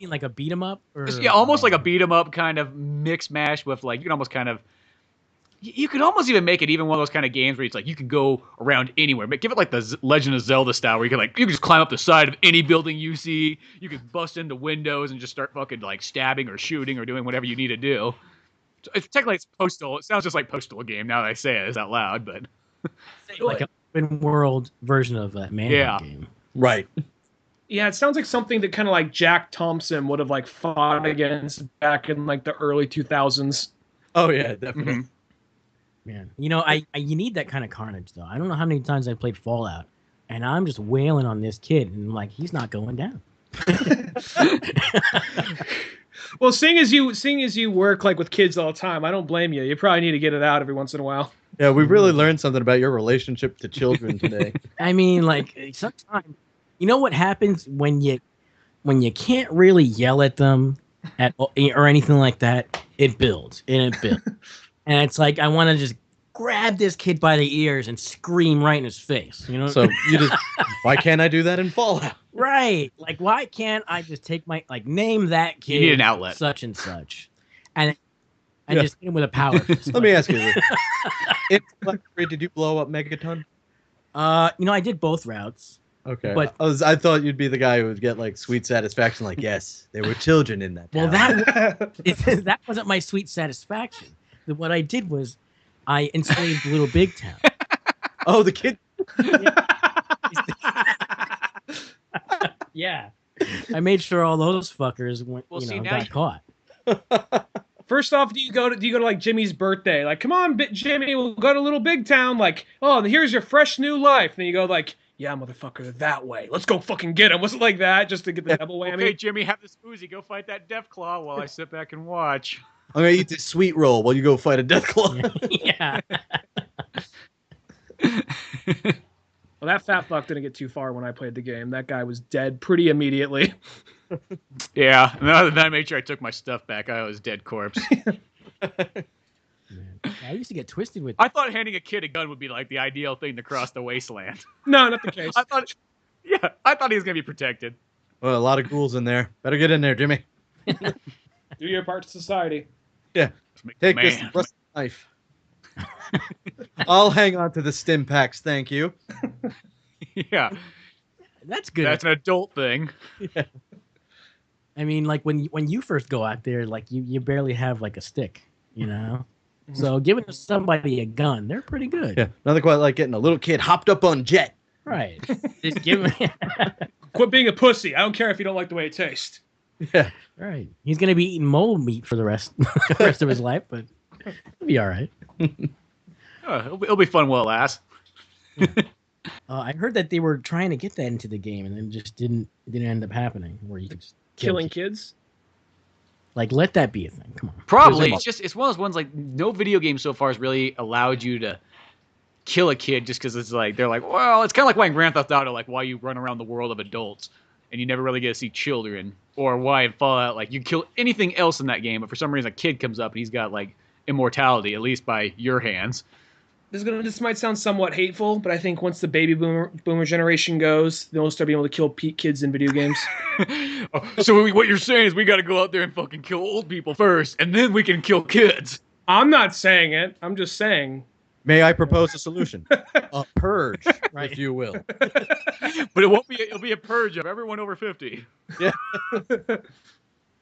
Like a beat 'em up, or Yeah, almost like a beat 'em up kind of mix mash with like, you can almost kind of, you could almost even make it even one of those kind of games where it's like you can go around anywhere, but give it like the Legend of Zelda style where you can just climb up the side of any building you see. You can bust into windows and just start fucking like stabbing or shooting or doing whatever you need to do. It's technically it's Postal. It sounds just like Postal game now that I say it out loud, but like an open world version of that Manhunt game. Right. Yeah, it sounds like something that kind of like Jack Thompson would have like fought against back in like the early 2000s. Oh yeah, definitely. Mhm. Man, you need that kind of carnage though. I don't know how many times I played Fallout, and I'm just wailing on this kid, and I'm like, he's not going down. Well, seeing as you work like with kids all the time, I don't blame you. You probably need to get it out every once in a while. Yeah, we really learned something about your relationship to children today. I mean, like sometimes, you know what happens when you can't really yell at them or anything like that. It builds and it builds, and it's like I want to just grab this kid by the ears and scream right in his face. You know. So why can't I do that in Fallout? Right. Like, why can't I just take name that kid? You need an outlet. Such and such. And just hit him with a power fist. Let me ask you this. In Black 3, did you blow up Megaton? I did both routes. Okay. But- I thought you'd be the guy who would get like sweet satisfaction, like, yes, there were children in that Well, tower. that wasn't my sweet satisfaction. What I did was I enslaved Little Big Town. Oh, the kid. Yeah. I made sure all those fuckers went, got caught. First off, do you go to like Jimmy's birthday? Like, come on, Jimmy, we'll go to Little Big Town. Like, oh, here's your fresh new life. And then you go like, yeah, motherfucker, that way. Let's go fucking get him. Was it like that just to get the double whammy? Okay, Jimmy, have this Uzi. Go fight that Deathclaw while I sit back and watch. I'm gonna eat this sweet roll while you go fight a Deathclaw. Yeah. Well, that fat fuck didn't get too far when I played the game. That guy was dead pretty immediately. Yeah, and then I made sure I took my stuff back. I was dead corpse. I used to get twisted with. I thought handing a kid a gun would be like the ideal thing to cross the wasteland. No, not the case. I thought he was gonna be protected. Well, a lot of ghouls in there. Better get in there, Jimmy. Do your part to society. Yeah. Take this rusty knife. I'll hang on to the stim packs, thank you. Yeah. That's good. That's an adult thing. Yeah. I mean, like when you first go out there, like you barely have like a stick, you know? So giving somebody a gun, they're pretty good. Yeah. Nothing quite like getting a little kid hopped up on jet. Right. Just give him. Quit being a pussy. I don't care if you don't like the way it tastes. Yeah. Right. He's gonna be eating mole meat for the rest of his life, but he'll be all right. It'll be fun while it lasts. I heard that they were trying to get that into the game, and then just didn't end up happening. Where you could just Killing kids. Like, let that be a thing. Come on. Probably. It's one of those ones like no video game so far has really allowed you to kill a kid just because it's like they're like, well, it's kind of like why in Grand Theft Auto, like why you run around the world of adults and you never really get to see children, or why in Fallout, like you kill anything else in that game, but for some reason a kid comes up and he's got like immortality, at least by your hands. This might sound somewhat hateful, but I think once the baby boomer generation goes, they'll start being able to kill kids in video games. So what you're saying is we got to go out there and fucking kill old people first, and then we can kill kids. I'm not saying it. I'm just saying. May I propose a solution? A purge, right, if you will. But it'll be a purge of everyone over 50. Yeah.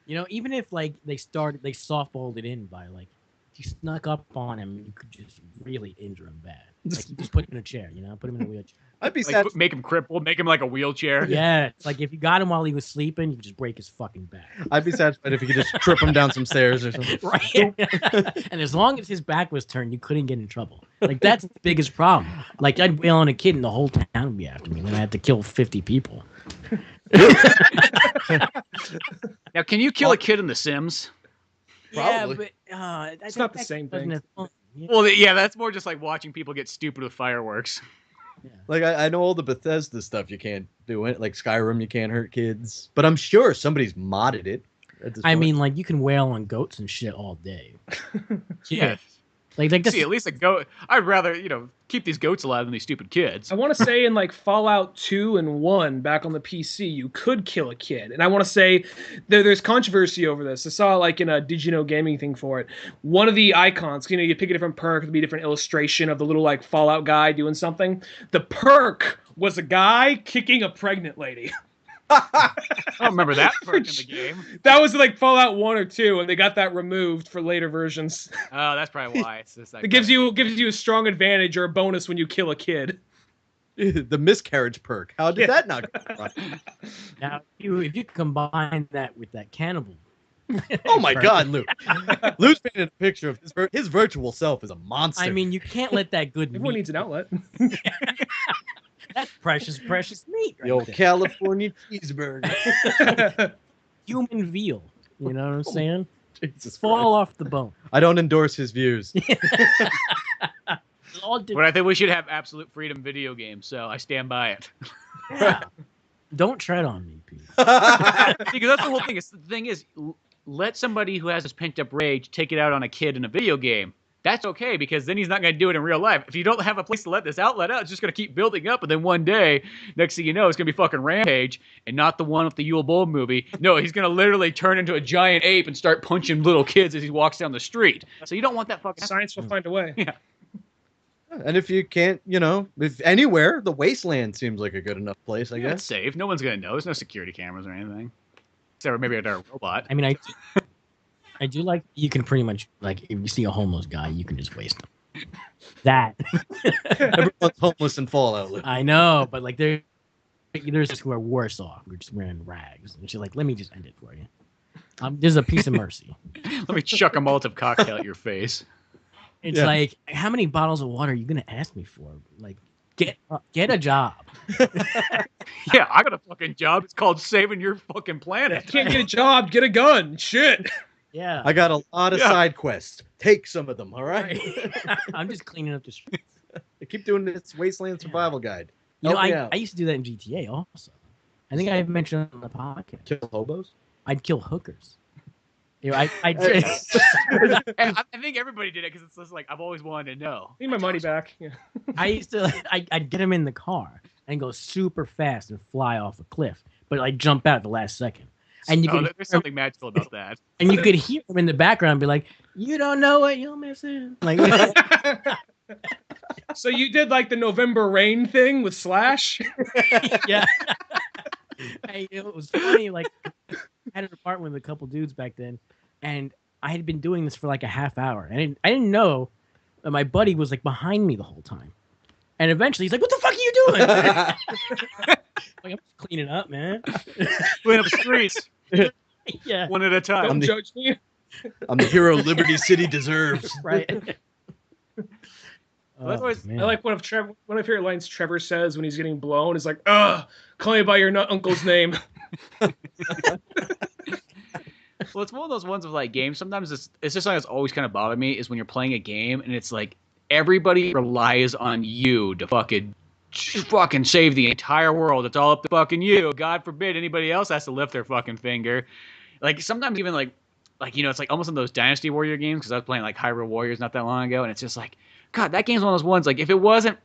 You know, even if like they softballed it in by like, if you snuck up on him, you could just really injure him bad. Like you just put him in a chair, you know, put him in a wheelchair. I'd be Like, sad. make him crippled, make him like a wheelchair. Yeah, it's like if you got him while he was sleeping, you could just break his fucking back. I'd be satisfied if you could just trip him down some stairs or something. Right. And as long as his back was turned, you couldn't get in trouble. Like that's the biggest problem. Like I'd wail on a kid and the whole town would be after me, and then I had to kill 50 people. Now, can you kill a kid in The Sims? Probably. Yeah, but It's not the same thing. Yeah. Well, yeah, that's more just like watching people get stupid with fireworks. Like I know all the Bethesda stuff you can't do it. Like Skyrim, you can't hurt kids. But I'm sure somebody's modded it. I mean, like you can wail on goats and shit all day. Yeah. Like this. See, at least a goat. I'd rather, keep these goats alive than these stupid kids. I want to say in like Fallout 2 and 1 back on the PC, you could kill a kid. And I want to say there's controversy over this. I saw like in a Did You Know Gaming thing for it. One of the icons, you pick a different perk, there'd be a different illustration of the little like Fallout guy doing something. The perk was a guy kicking a pregnant lady. I don't remember that perk in the game. That was like Fallout 1 or 2, and they got that removed for later versions. Oh, that's probably why. It's just like It gives you a strong advantage or a bonus when you kill a kid. The miscarriage perk. How did that not go wrong? Now, if you combine that with that cannibal. Oh my God, Luke. Luke's painted a picture of his virtual self is a monster. I mean, you can't let that good Everyone meat. needs an outlet. That's precious meat. Right the old there. California cheeseburger. Human veal. You know what I'm saying? Jesus Fall Christ. off the bone. I don't endorse his views. All But I think we should have absolute freedom video games, so I stand by it. yeah. Don't tread on me, Pete. Because that's the whole thing. The thing is, let somebody who has this pent-up rage take it out on a kid in a video game. That's okay, because then he's not going to do it in real life. If you don't have a place to let this outlet out, it's just going to keep building up, and then one day, next thing you know, it's going to be fucking Rampage, and not the one with the Yule Bowl movie. No, he's going to literally turn into a giant ape and start punching little kids as he walks down the street. So you don't want that fucking... Science will find a way. Yeah. And if you can't, if anywhere, the wasteland seems like a good enough place, I It's guess. safe. No one's going to know. There's no security cameras or anything. Except for maybe a robot. I mean, I do like you can pretty much like if you see a homeless guy, you can just waste him. That. Everyone's homeless in Fallout. I know, but like there's just who are worse off. We're just wearing rags, and she's like, "Let me just end it for you." There's a piece of mercy. Let me chuck a Molotov cocktail at your face. It's like, how many bottles of water are you gonna ask me for? Like, get a job. Yeah, I got a fucking job. It's called saving your fucking planet. Can't get a job, get a gun. Shit. Yeah, I got a lot of side quests. Take some of them, all right? I'm just cleaning up the streets. I keep doing this Wasteland Survival Guide. You know, Help me I out. used to do that in GTA also. I think I've mentioned it on the podcast. Kill hobos? I'd kill hookers. You know, I I think everybody did it because it's just like I've always wanted to know. Need my money back. Yeah. I used to I'd get them in the car and go super fast and fly off a cliff, but like jump out at the last second. And you could There's something magical about that. and you could hear them in the background be like, "You don't know what you're missing." Like, So you did like the November Rain thing with Slash? yeah. It was funny. Like, I had an apartment with a couple dudes back then, and I had been doing this for like a half hour, and I didn't know that my buddy was like behind me the whole time. And eventually, he's like, "What the fuck are you doing?" Like, I'm just cleaning up, man. Clean up the streets. Yeah, One at a time. Don't judge me. I'm the hero Liberty City deserves. right. That's always- man. I like one of my favorite lines Trevor says when he's getting blown is like, "Ugh, call me by your nut uncle's name." Well, it's one of those ones of like games. Sometimes it's just something that's always kind of bothered me is when you're playing a game and it's like everybody relies on you to fucking save the entire world. It's all up to fucking you. God forbid anybody else has to lift their fucking finger. Like sometimes even like you know, it's like almost in those Dynasty Warrior games because I was playing like Hyrule Warriors not that long ago, and it's just like, God, that game's one of those ones. Like if it wasn't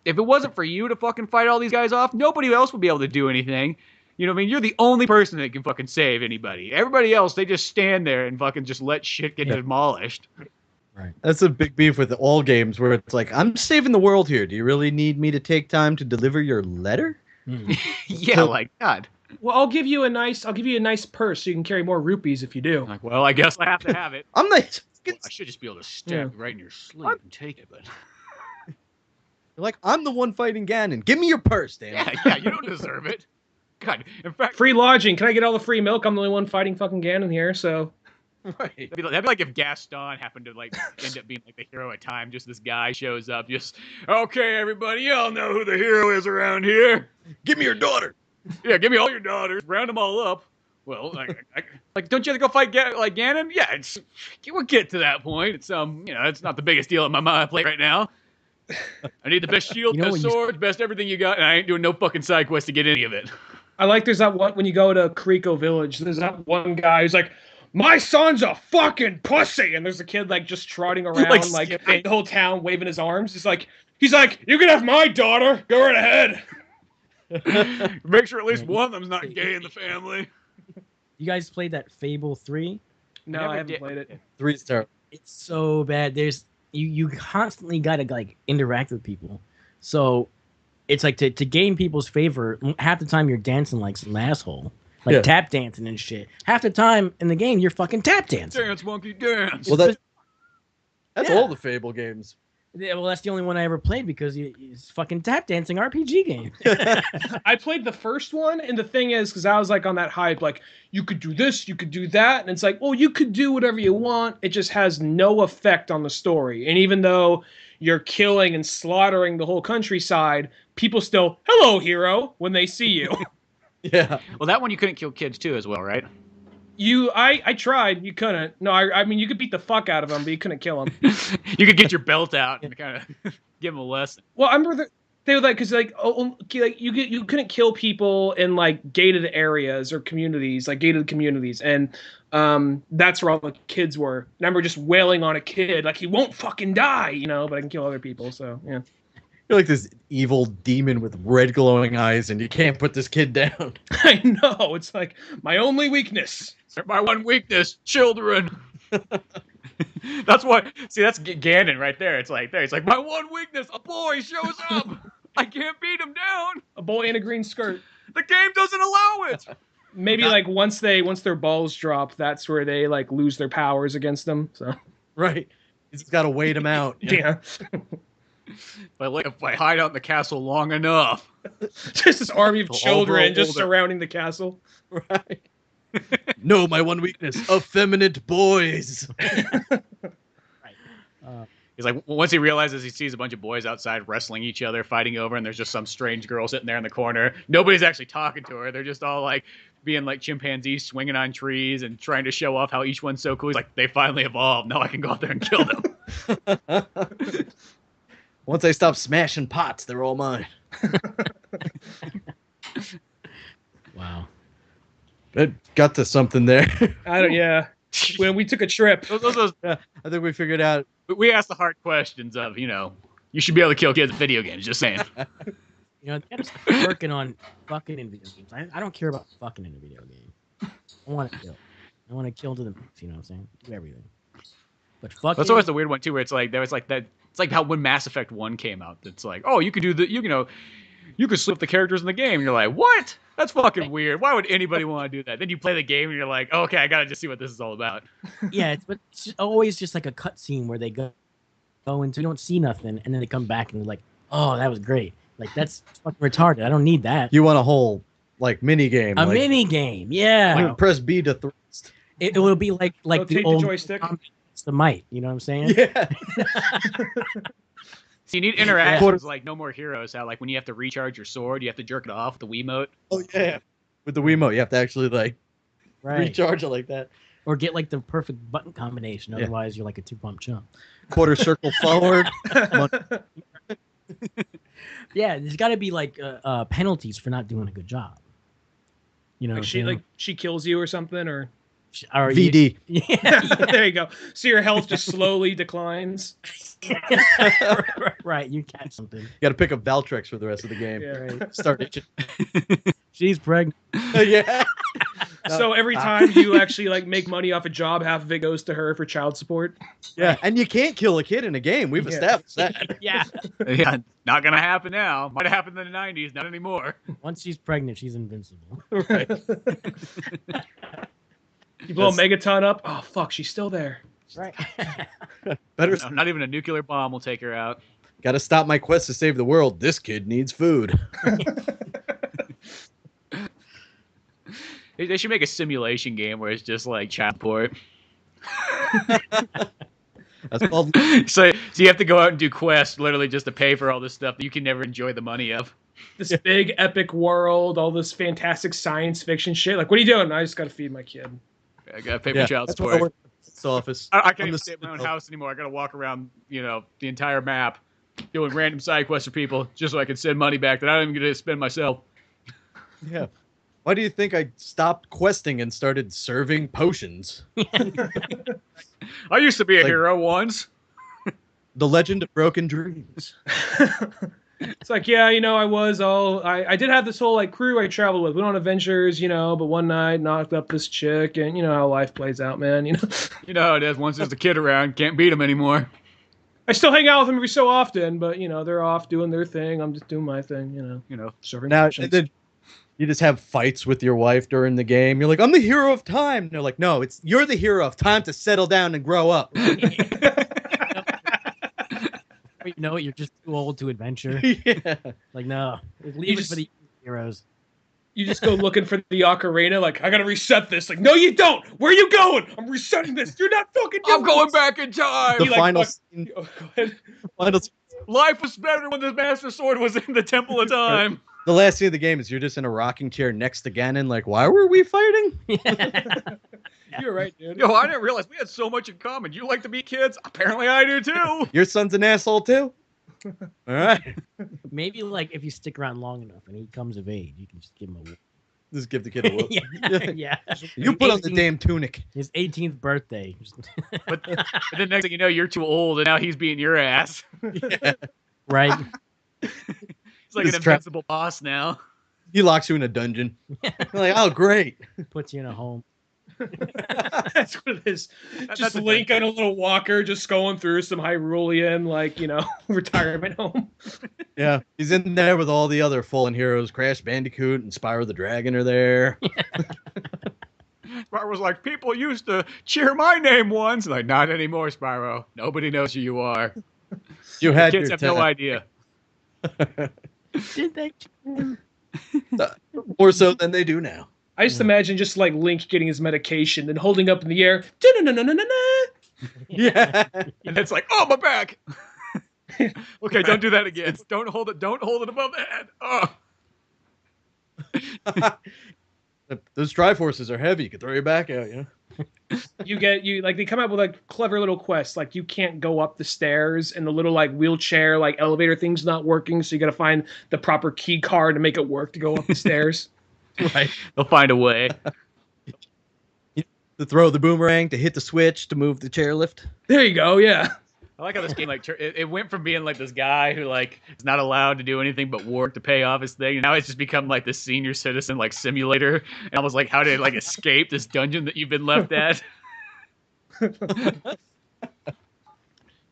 for you to fucking fight all these guys off, nobody else would be able to do anything. You know what I mean? You're the only person that can fucking save anybody. Everybody else, they just stand there and fucking just let shit get demolished. Right. That's a big beef with all games where it's like, I'm saving the world here. Do you really need me to take time to deliver your letter? Yeah, like God. Well, I'll give you a nice purse so you can carry more rupees if you do. Like, well, I guess I have to have it. I'm not. Well, I should just be able to stab you right in your sleep and take it, but You're like, I'm the one fighting Ganon. Give me your purse, damn it. yeah, you don't deserve it. God, in fact, Free lodging. Can I get all the free milk? I'm the only one fighting fucking Ganon here, so. Right. that'd be like if Gaston happened to like end up being like the hero at time. Just this guy shows up, just okay, everybody, y'all know who the hero is around here. Give me your daughter. Yeah, give me all your daughters, round them all up. Well, like, don't you have to go fight like Ganon? Yeah, we'll get to that point. It's you know, it's not the biggest deal on my plate right now. I need the best shield, You know best what you- sword, best everything you got, and I ain't doing no fucking side quest to get any of it. I like there's that one when you go to Carrico Village, there's that one guy who's like, "My son's a fucking pussy," and there's a kid like just trotting around like skipping. the whole town waving his arms. He's like, "You can have my daughter. Go right ahead." Make sure at least one of them's not gay in the family. You guys played that Fable 3? No, Never I haven't did. played it. 3-star. It's so bad. There's you constantly gotta like interact with people. So it's like to gain people's favor, half the time you're dancing like some asshole. Like Yeah. tap dancing and shit. Half the time in the game you're fucking tap dancing. Dance, monkey, dance. Well, that's Yeah. all the Fable games. Yeah, well, that's the only one I ever played because it's fucking tap dancing RPG game. I played the first one, and the thing is, because I was like on that hype, like you could do this, you could do that, and it's like, well, you could do whatever you want. It just has no effect on the story. And even though you're killing and slaughtering the whole countryside, people still, "Hello, hero," when they see you. Yeah. Well, that one you couldn't kill kids too, as well, right? I tried. You couldn't. No, I mean, you could beat the fuck out of them, but you couldn't kill them. You could get your belt out and kind of give them a lesson. Well, I remember they were like, because like, like you couldn't kill people in like gated areas or communities, like gated communities, and that's where all the kids were. And I remember just wailing on a kid, like he won't fucking die, you know, but I can kill other people. So yeah. You're like this evil demon with red glowing eyes, and you can't put this kid down. I know. It's like my only weakness. My one weakness, children. That's why. See, that's Ganon right there. It's like there. It's like my one weakness. A boy shows up. I can't beat him down. A boy in a green skirt. The game doesn't allow it. Maybe like once their balls drop, that's where they like lose their powers against them. So Right. He's got to wait him out. yeah. If I hide out in the castle long enough. Just this army of They'll all children grow just older. surrounding the castle. Right. No, my one weakness: effeminate boys. He's like, once he realizes he sees a bunch of boys outside wrestling each other, fighting over, and there's just some strange girl sitting there in the corner. Nobody's actually talking to her. They're just all like being like chimpanzees swinging on trees and trying to show off how each one's so cool. He's like, they finally evolved. Now I can go out there and kill them. Once I stop smashing pots, they're all mine. Wow. It got to something there. Yeah. When we took a trip. I think we figured out. We asked the hard questions of, you should be able to kill kids in video games. Just saying. They gotta start working on fucking in video games. I don't care about fucking in a video game. I want to kill. I want to kill to the max. You know what I'm saying? Do everything. But fucking. That's always the weird one too, where it's like there was like that. It's like how when Mass Effect 1 came out, it's like, oh, you could do the, you could slip the characters in the game. And you're like, what? That's fucking weird. Why would anybody want to do that? Then you play the game and you're like, oh, okay, I gotta just see what this is all about. Yeah, it's always just like a cutscene where they go into, you don't see nothing, and then they come back and they're like, oh, that was great. Like, that's fucking retarded. I don't need that. You want a whole mini game? A mini game, yeah. Like, press B to thrust. It will be like Rotate the old the joystick. The might. You know what I'm saying? Yeah. So you need interactions like No More Heroes. How like when you have to recharge your sword, you have to jerk it off with the Wiimote. Oh yeah. With the Wiimote, you have to actually Right. recharge it like that. Or get like the perfect button combination. Otherwise, you're like a 2-pump chump. Quarter circle forward. Yeah, there's got to be like penalties for not doing a good job. You know, Like she kills you or something, or VD. Yeah. there you go. So your health just slowly declines. Right, you catch something. You got to pick up Valtrex for the rest of the game. Yeah. Right. Start itching. She's pregnant. Yeah. So every time you actually like make money off a job, half of it goes to her for child support. Yeah. And you can't kill a kid in a game. We've established that. Yeah. Yeah, not gonna happen now. Might have happened in the '90s, not anymore. Once she's pregnant, she's invincible. Right. You blow a megaton up. Oh fuck, she's still there. Right. Better. No, not even a nuclear bomb will take her out. Got to stop my quest to save the world. This kid needs food. They should make a simulation game where it's just like child support. That's called. So you have to go out and do quests literally just to pay for all this stuff that you can never enjoy the money of. This big epic world, all this fantastic science fiction shit. Like, what are you doing? I just gotta feed my kid. I gotta pay for child That's why I support. work in the post office. I can't I'm even the stay at my own CEO. house anymore. I gotta walk around, the entire map, doing random side quests for people just so I can send money back that I don't even get to spend myself. Yeah. Why do you think I stopped questing and started serving potions? I used to be a Like- hero once. The Legend of Broken Dreams. It's like, yeah, I did have this whole like crew I traveled with. Went on adventures, but one night knocked up this chick, and you know how life plays out, man. You know how it is. Once there's a kid around, can't beat him anymore. I still hang out with them every so often, but they're off doing their thing. I'm just doing my thing, serving Now, potions. then you just have fights with your wife during the game. You're like, I'm the hero of time. And they're like, no, you're the hero of time to settle down and grow up. You're just too old to adventure. Yeah. Like, no, leave it just- for the heroes. You just go looking for the ocarina, like, I gotta reset this. Like, no, you don't. Where are you going? I'm resetting this. You're not fucking doing I'm going this. back in time. The You like final fuck- scene. Oh, go ahead. Final scene. Life was better when the Master Sword was in the Temple of Time. The last scene of the game is you're just in a rocking chair next to Ganon. Like, why were we fighting? You're right, dude. Yo, I didn't realize we had so much in common. You like to meet kids? Apparently I do too. Your son's an asshole too. All right. Maybe like if you stick around long enough and he comes of age, you can just give him a Just give the kid a whoop. yeah. You put on the 18th damn tunic. His 18th birthday. But then next thing you know, you're too old, and now he's beating your ass. Yeah. Right. He's like an Just trap- invincible boss now. He locks you in a dungeon. You're like, oh, great. Puts you in a home. That's what it is. That's Just a Link on a little walker, just going through some Hyrulean, retirement home. Yeah. He's in there with all the other fallen heroes. Crash Bandicoot and Spyro the Dragon are there. Spyro was like, people used to cheer my name once. Like, not anymore, Spyro. Nobody knows who you are. You had Kids your have time. no idea. Did they? More so than they do now. I just imagine just like Link getting his medication and holding up in the air. "Da-na-na-na-na-na-na." Yeah. And it's like, oh, my back. Okay, don't do that again. Don't hold it above the head. Oh. Those Triforces are heavy. You can throw your back out, you know? They come up with like clever little quests. Like you can't go up the stairs and the little like wheelchair, like elevator thing's not working. So you got to find the proper key card to make it work to go up the stairs. Right. They'll find a way. To throw the boomerang, to hit the switch, to move the chairlift. There you go. Yeah. I like how this game, like, it went from being like this guy who like is not allowed to do anything but work to pay off his thing, and now it's just become like this senior citizen like simulator, and almost like how to like escape this dungeon that you've been left at.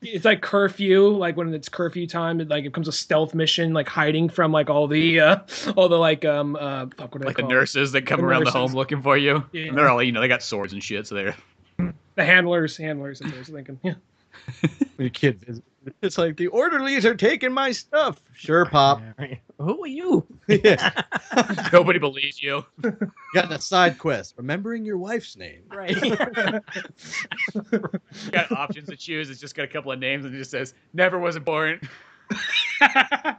It's like curfew, like when it's curfew time, it becomes a stealth mission, like hiding from like all the fuck, what are they Like the called? nurses that come The around nurses. the home looking for you. Yeah. And they're all, they got swords and shit, so they're The handlers. That's what I was thinking. Yeah. When your kid visits, it's like, the orderlies are taking my stuff. Sure, Pop. Yeah, right. Who are you? Yeah. nobody believes you. Got a side quest. Remembering your wife's name. Right. You got options to choose. It's just got a couple of names and it just says never was important. I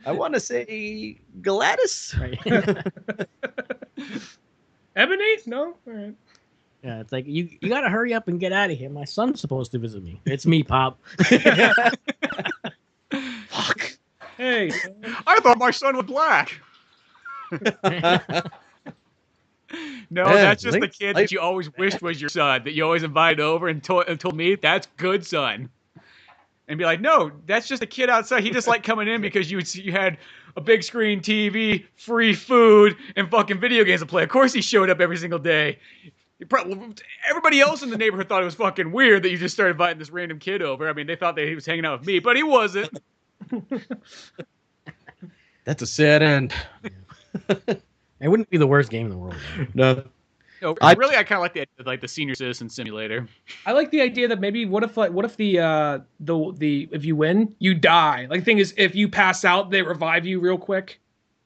want to say Gladys. Right. Ebony? No. All right. Yeah, it's like you got to hurry up and get out of here. My son's supposed to visit me. It's me, Pop. Fuck. Hey. I thought my son was black. No, Yeah, that's just the Link's kid life- that you always wished was your son, that you always invited over and told me, that's good son. And be like, no, that's just a kid outside. He just liked coming in because you had a big screen TV, free food, and fucking video games to play. Of course he showed up every single day. Everybody else in the neighborhood thought it was fucking weird that you just started inviting this random kid over. I mean, they thought that he was hanging out with me, but he wasn't. That's a sad end. It wouldn't be the worst game in the world. Though. No. No, I really, I kind of like the idea of, like the senior citizen simulator. I like the idea that maybe what if the if you win, you die. Like the thing is, if you pass out, they revive you real quick.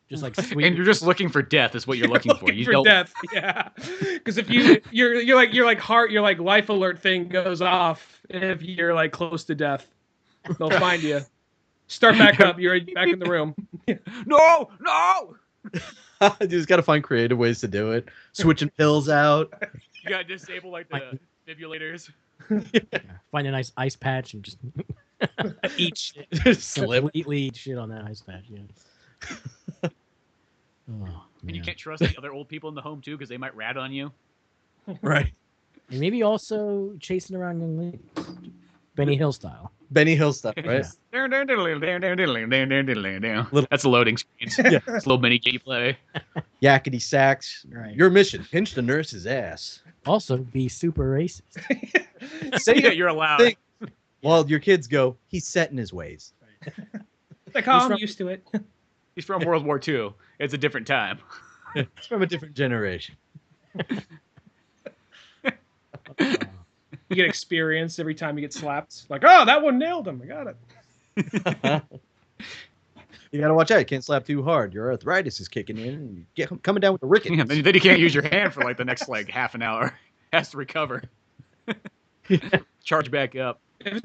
Just like sweet. And you're just looking for death is what you're looking for. You For don't. death, yeah. Because if you're like life alert thing goes off if you're like close to death, they'll find you. Start back up. You're back in the room. No. You just got to find creative ways to do it. Switching pills out. You gotta disable like the defibrillators. Yeah, find a nice ice patch and just eat shit. Slip. Completely eat shit on that ice patch. Yeah. Oh, And you man. can't trust the other old people in the home too because they might rat on you. Right. And maybe also chasing around young ladies, Benny Hill style. Benny Hill stuff, right? That's the loading screens. Yeah. It's a little mini game you play. Yakety sax. Right. Your mission: pinch the nurse's ass. Also, be super racist. Say Yeah, it you're allowed. thing while your kids go. He's set in his ways. Like, oh, I'm from- used to it. He's from World War II. It's a different time. It's from a different generation. You get experience every time you get slapped. Like, oh, that one nailed him. I got it. You gotta watch out. You can't slap too hard. Your arthritis is kicking in, and you get coming down with the rickets. Yeah, then you can't use your hand for like the next like half an hour. Has to recover. Charge back up. If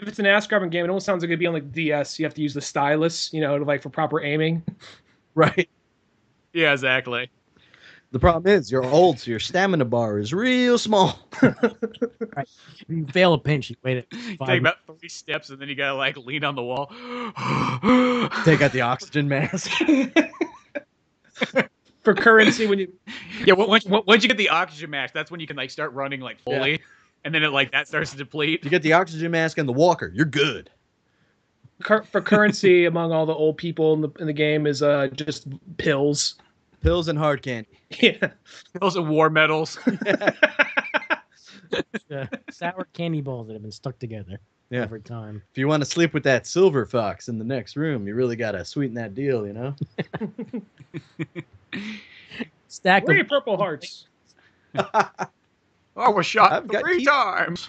it's an ass grabbing game, it almost sounds like it'd be on like DS. You have to use the stylus, to like for proper aiming. Right. Yeah, exactly. The problem is you're old, so your stamina bar is real small. If you fail a pinch, you wait it. Take about 3 steps and then you gotta like lean on the wall. Take out the oxygen mask. For currency, when you Yeah, once you get the oxygen mask, that's when you can like start running like fully, and then it like that starts to deplete. You get the oxygen mask and the walker. You're good. for currency among all the old people in the game is just pills. Pills and hard candy. Yeah. Those are war medals. Sour candy balls that have been stuck together every time. If you want to sleep with that silver fox in the next room, you really gotta sweeten that deal, you know? Stack Where are your of purple hearts? I was shot I've got 3 teeth. times.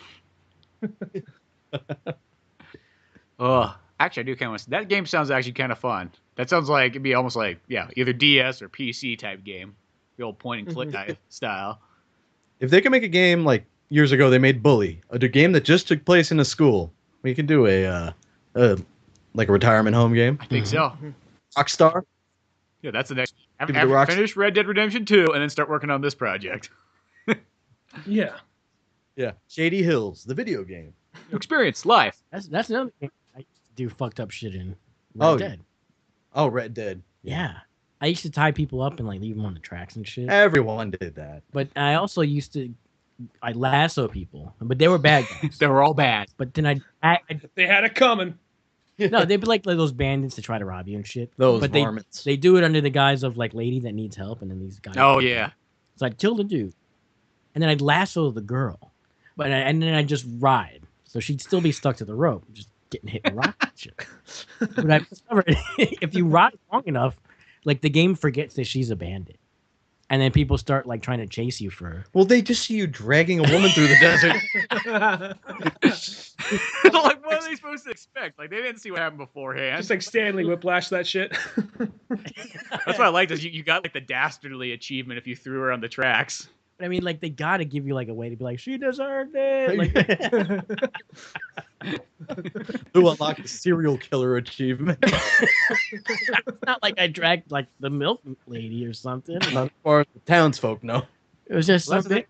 Oh, actually, I do kind of. That game sounds actually kind of fun. That sounds like it'd be almost like either DS or PC type game, the old point and click type style. If they can make a game like years ago, they made Bully, a game that just took place in a school. We can do a like a retirement home game. I think so. Rockstar. Yeah, that's the next. Give it to Finish Red Dead Redemption 2 and then start working on this project. Yeah. Yeah. Shady Hills, the video game. Experience life. That's another thing I used to do fucked up shit in. Oh, Red Dead. Oh, Red Dead. Yeah. I used to tie people up and like leave them on the tracks and shit. Everyone did that. But I also used to I lasso people, but they were bad guys. They were all bad. But then They had it coming. no, they'd be like those bandits to try to rob you and shit. Those but varmints. they do it under the guise of like lady that needs help, and then these guys. Oh yeah. So I'd kill the dude, and then I'd lasso the girl, and then I'd just ride, so she'd still be stuck to the rope, just getting hit with rocks and shit. But I've discovered if you ride long enough, like the game forgets that she's a bandit, and then people start like trying to chase you for her. Well, they just see you dragging a woman through the desert. Like, what are they supposed to expect? Like, they didn't see what happened beforehand. Just like Stanley Whiplash that shit. That's what I liked is you got like the dastardly achievement if you threw her on the tracks. But I mean, like they gotta give you like a way to be like she deserved it. Like, Who unlocked the serial killer achievement? it's not like I dragged like the milk lady or something. Not as far as the townsfolk know. It was just Well, that's the something.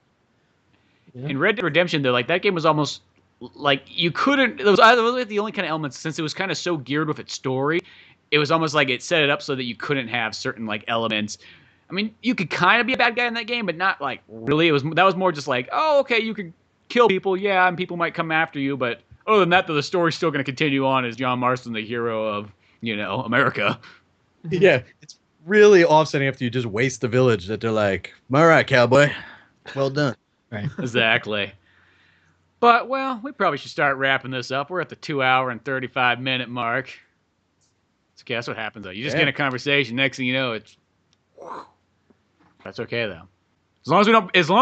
thing. In Red Dead Redemption, though, like that game was almost like you couldn't. It was like the only kind of elements since it was kind of so geared with its story. It was almost like it set it up so that you couldn't have certain like elements. I mean, you could kind of be a bad guy in that game, but not like really. That was more just like, oh, okay, you could kill people, yeah, and people might come after you, but other than that, the story's still going to continue on as John Marston, the hero of America. Yeah, it's really offsetting after you just waste the village. That they're like, all right, cowboy, well done. Right. Exactly. But well, we probably should start wrapping this up. We're at the 2 hour and 35-minute mark. So guess what happens though? You just get in a conversation. Next thing you know, it's. That's okay though. As long as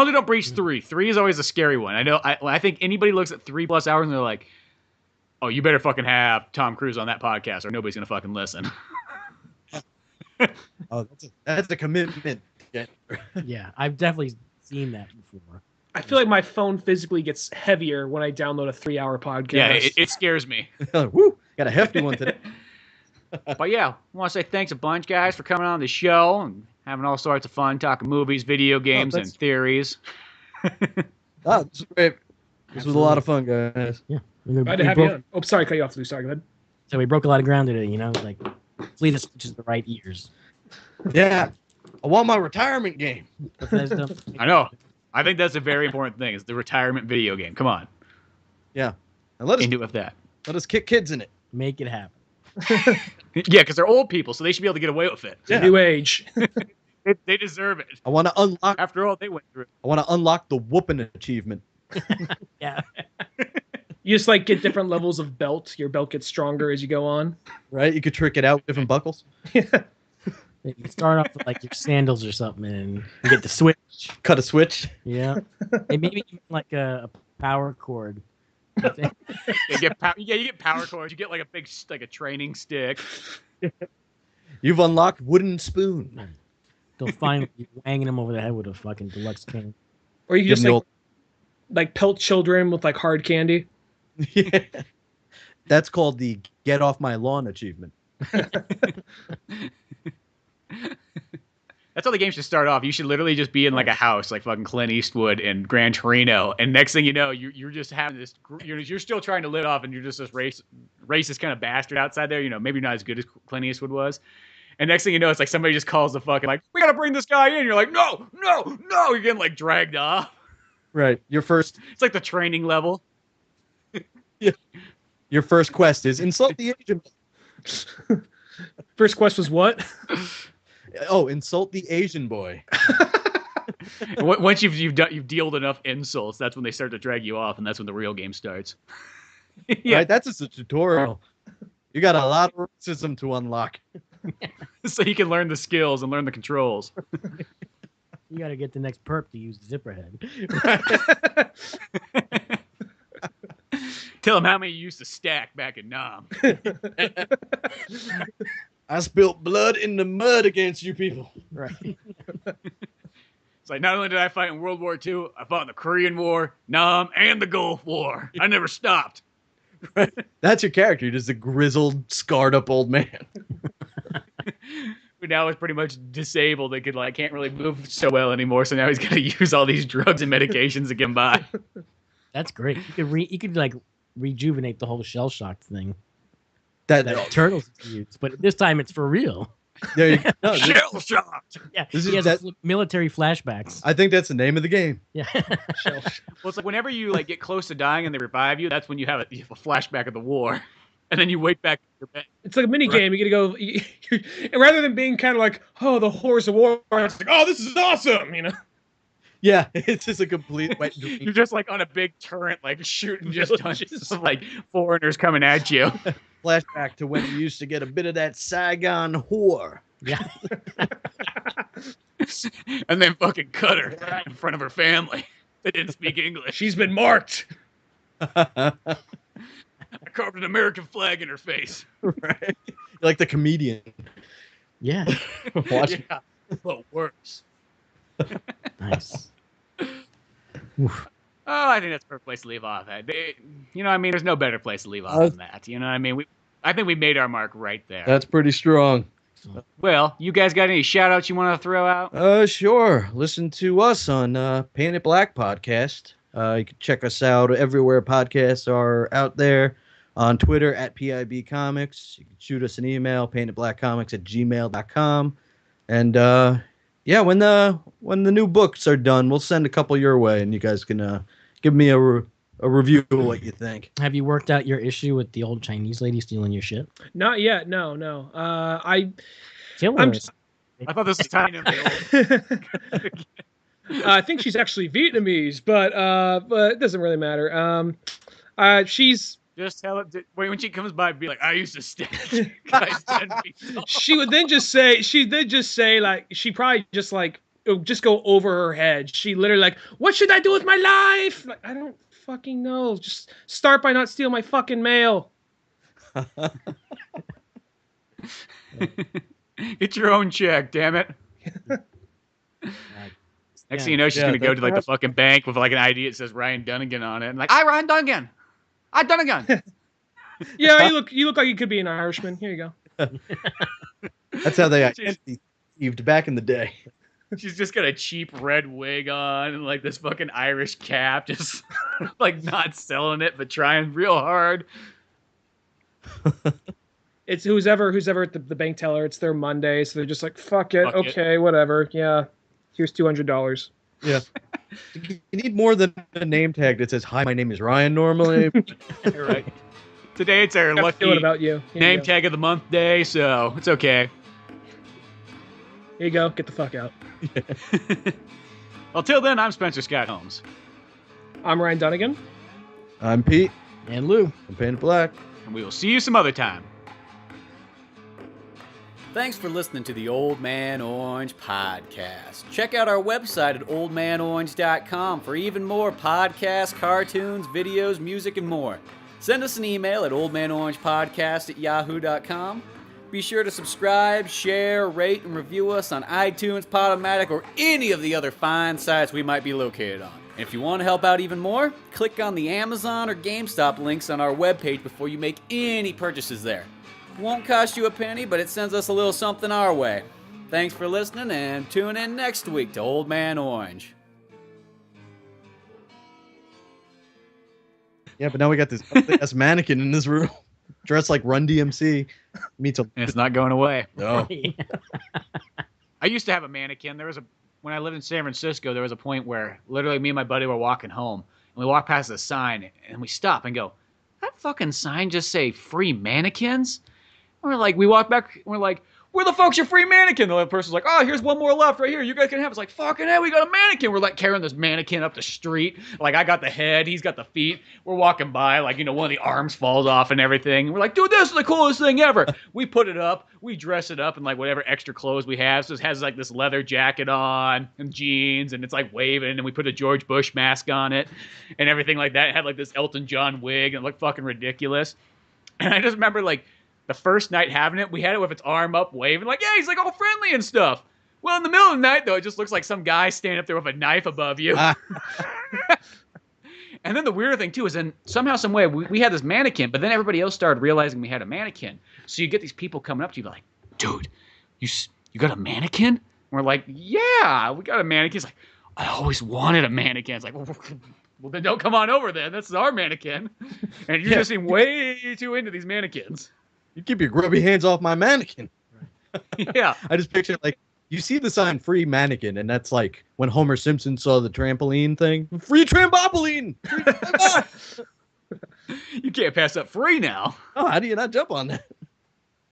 we don't breach 3. 3 is always a scary one. I know. I think anybody looks at 3+ hours and they're like, "Oh, you better fucking have Tom Cruise on that podcast, or nobody's gonna fucking listen." Oh, that's a commitment. Yeah, I've definitely seen that before. I feel like my phone physically gets heavier when I download a 3-hour podcast. Yeah, it scares me. Woo, got a hefty one today. But yeah, I want to say thanks a bunch, guys, for coming on the show and having all sorts of fun, talking movies, video games, and theories. Oh, this was great. This was a lot of fun, guys. Yeah, Glad to have you on. Oh, sorry, cut you off. Sorry, go ahead. So we broke a lot of ground today, like hopefully this switches the right ears. Yeah, I want my retirement game. Bethesda, I know. I think that's a very important thing. Is the retirement video game. Come on, Yeah, and let into it with that. us kick kids in it. make it happen. Yeah, because they're old people, so they should be able to get away with it. Yeah. New age. They deserve it. I want to unlock. After all they went through. I want to unlock the whooping achievement. Yeah. You just like get different levels of belt. Your belt gets stronger as you go on. Right? You could trick it out with different buckles. You start off with like your sandals or something, and you get the switch. Cut a switch. Yeah, and maybe even like a power cord. You get power cords. You get like a big like a training stick. You've unlocked wooden spoon. They'll find you wanging them over the head with a fucking deluxe can. Or you Give just them the old- like pelt children with like hard candy. Yeah. That's called the get off my lawn achievement. That's how the game should start off. You should literally just be in like a house, like fucking Clint Eastwood in Gran Torino, and next thing you know, you're just having this. You're still trying to live off, and you're just this racist kind of bastard outside there. Maybe not as good as Clint Eastwood was. And next thing you know, it's like somebody just calls the fucking like, we gotta bring this guy in. You're like, no. You're getting like dragged off. Right. Your first It's like the training level. quest is insult the Asian. First quest was what? Oh, insult the Asian boy. Once you've dealt enough insults, that's when they start to drag you off, and that's when the real game starts. Yeah. Right? That's just a tutorial. You got a lot of racism to unlock. So you can learn the skills and learn the controls. You got to get the next perp to use the zipper head. Tell him how many you used to stack back in Nam. I spilt blood in the mud against you people. Right. It's like, not only did I fight in World War II, I fought in the Korean War, Nam, and the Gulf War. I never stopped. Right. That's your character. You're just a grizzled, scarred up old man. Who now is pretty much disabled. They can't really move so well anymore. So now he's got to use all these drugs and medications to get him by. That's great. You could like rejuvenate the whole shell shock thing That Turtles use, but this time it's for real. there you go. No, Shell shocked. Yeah, This he is has that- military flashbacks. I think that's the name of the game. Yeah. Well, it's like whenever you like get close to dying and they revive you, that's when you have a flashback of the war, and then you wake back in your bed. It's like a mini game. You got to go, and rather than being kind of like, oh, the horrors of war, it's like, oh, this is awesome, you know. Yeah, it's just a complete wet dream. You're just like on a big turret, like shooting just tons of like foreigners coming at you. Flashback to when you used to get a bit of that Saigon whore. Yeah. And then fucking cut her in front of her family. They didn't speak English. She's been marked. I carved an American flag in her face. Right? Like the comedian. Yeah. Watch. Yeah, but worse. Nice. Oh, I think that's a perfect place to leave off at. There's no better place to leave off than that. You know what I mean? I think we made our mark right there. That's pretty strong. Well, you guys got any shout-outs you want to throw out? Sure. Listen to us on Paint It Black podcast. You can check us out everywhere podcasts are out there. On Twitter at PIB Comics. You can shoot us an email, paintedblackcomics@gmail.com. And yeah, when the new books are done, we'll send a couple your way, and you guys can give me a review of what you think. Have you worked out your issue with the old Chinese lady stealing your shit? Not yet. No. Kill her. I'm just- I thought this was tiny. I think she's actually Vietnamese, but it doesn't really matter. She's Just tell it. When she comes by, be like, I used to stack guys 10 feet tall. she would then just say like she probably just like it would just go over her head. She literally like, what should I do with my life? Like, I don't fucking know. Just start by not stealing my fucking mail. Get your own check, damn it. Next thing you know, she's gonna go to like the fucking bank with like an ID that says Ryan Dunigan on it, and like, I Ryan Dunigan. I Dunigan. Yeah, you look like you could be an Irishman. Here you go. That's how they identified back in the day. She's just got a cheap red wig on and like this fucking Irish cap, just like not selling it but trying real hard. It's who's ever at the bank teller. It's their Monday, so they're just like, fuck it, okay, whatever. Yeah, here's $200. Yeah. You need more than a name tag that says, hi, my name is Ryan normally. Right. Today it's our Got a lucky feeling about you. Here name you go. tag of the month day, so it's okay. Here you go. Get the fuck out. Well, till then, I'm Spencer Scott Holmes. I'm Ryan Dunigan. I'm Pete. And Lou. I'm Painted Black. And we will see you some other time. Thanks for listening to the Old Man Orange podcast. Check out our website at oldmanorange.com for even more podcasts, cartoons, videos, music, and more. Send us an email at oldmanorangepodcast@yahoo.com. Be sure to subscribe, share, rate, and review us on iTunes, Podomatic, or any of the other fine sites we might be located on. And if you want to help out even more, click on the Amazon or GameStop links on our webpage before you make any purchases there. Won't cost you a penny, but it sends us a little something our way. Thanks for listening, and tune in next week to Old Man Orange. Yeah, but now we got this ugly-ass mannequin in this room, dressed like Run DMC. Meets a. And it's not going away. No. I used to have a mannequin. When I lived in San Francisco, there was a point where literally me and my buddy were walking home, and we walked past the sign, and we stop and go, that fucking sign just say free mannequins? And we walk back, and we're like, where the fuck's your free mannequin? The other person's like, oh, here's one more left right here. You guys can have it. It's like, fucking hell, we got a mannequin. We're like carrying this mannequin up the street. Like, I got the head, he's got the feet. We're walking by, like, one of the arms falls off and everything. And we're like, dude, this is the coolest thing ever. We put it up, we dress it up in like whatever extra clothes we have. So it has like this leather jacket on and jeans, and it's like waving, and we put a George Bush mask on it and everything like that. It had like this Elton John wig and it looked fucking ridiculous. And I just remember like the first night having it, we had it with its arm up waving, like, yeah, he's like all friendly and stuff. Well, in the middle of the night, though, it just looks like some guy standing up there with a knife above you. And then the weirder thing, too, is then somehow, some way, we had this mannequin, but then everybody else started realizing we had a mannequin. So you get these people coming up to you like, dude, you got a mannequin? And we're like, yeah, we got a mannequin. It's like, I always wanted a mannequin. It's like, well, then don't come on over then. That's our mannequin. And you just seem way too into these mannequins. You keep your grubby hands off my mannequin. Yeah. I just picture like you see the sign free mannequin, and that's like when Homer Simpson saw the trampoline thing. Free trampoline! You can't pass up free now. Oh, how do you not jump on that?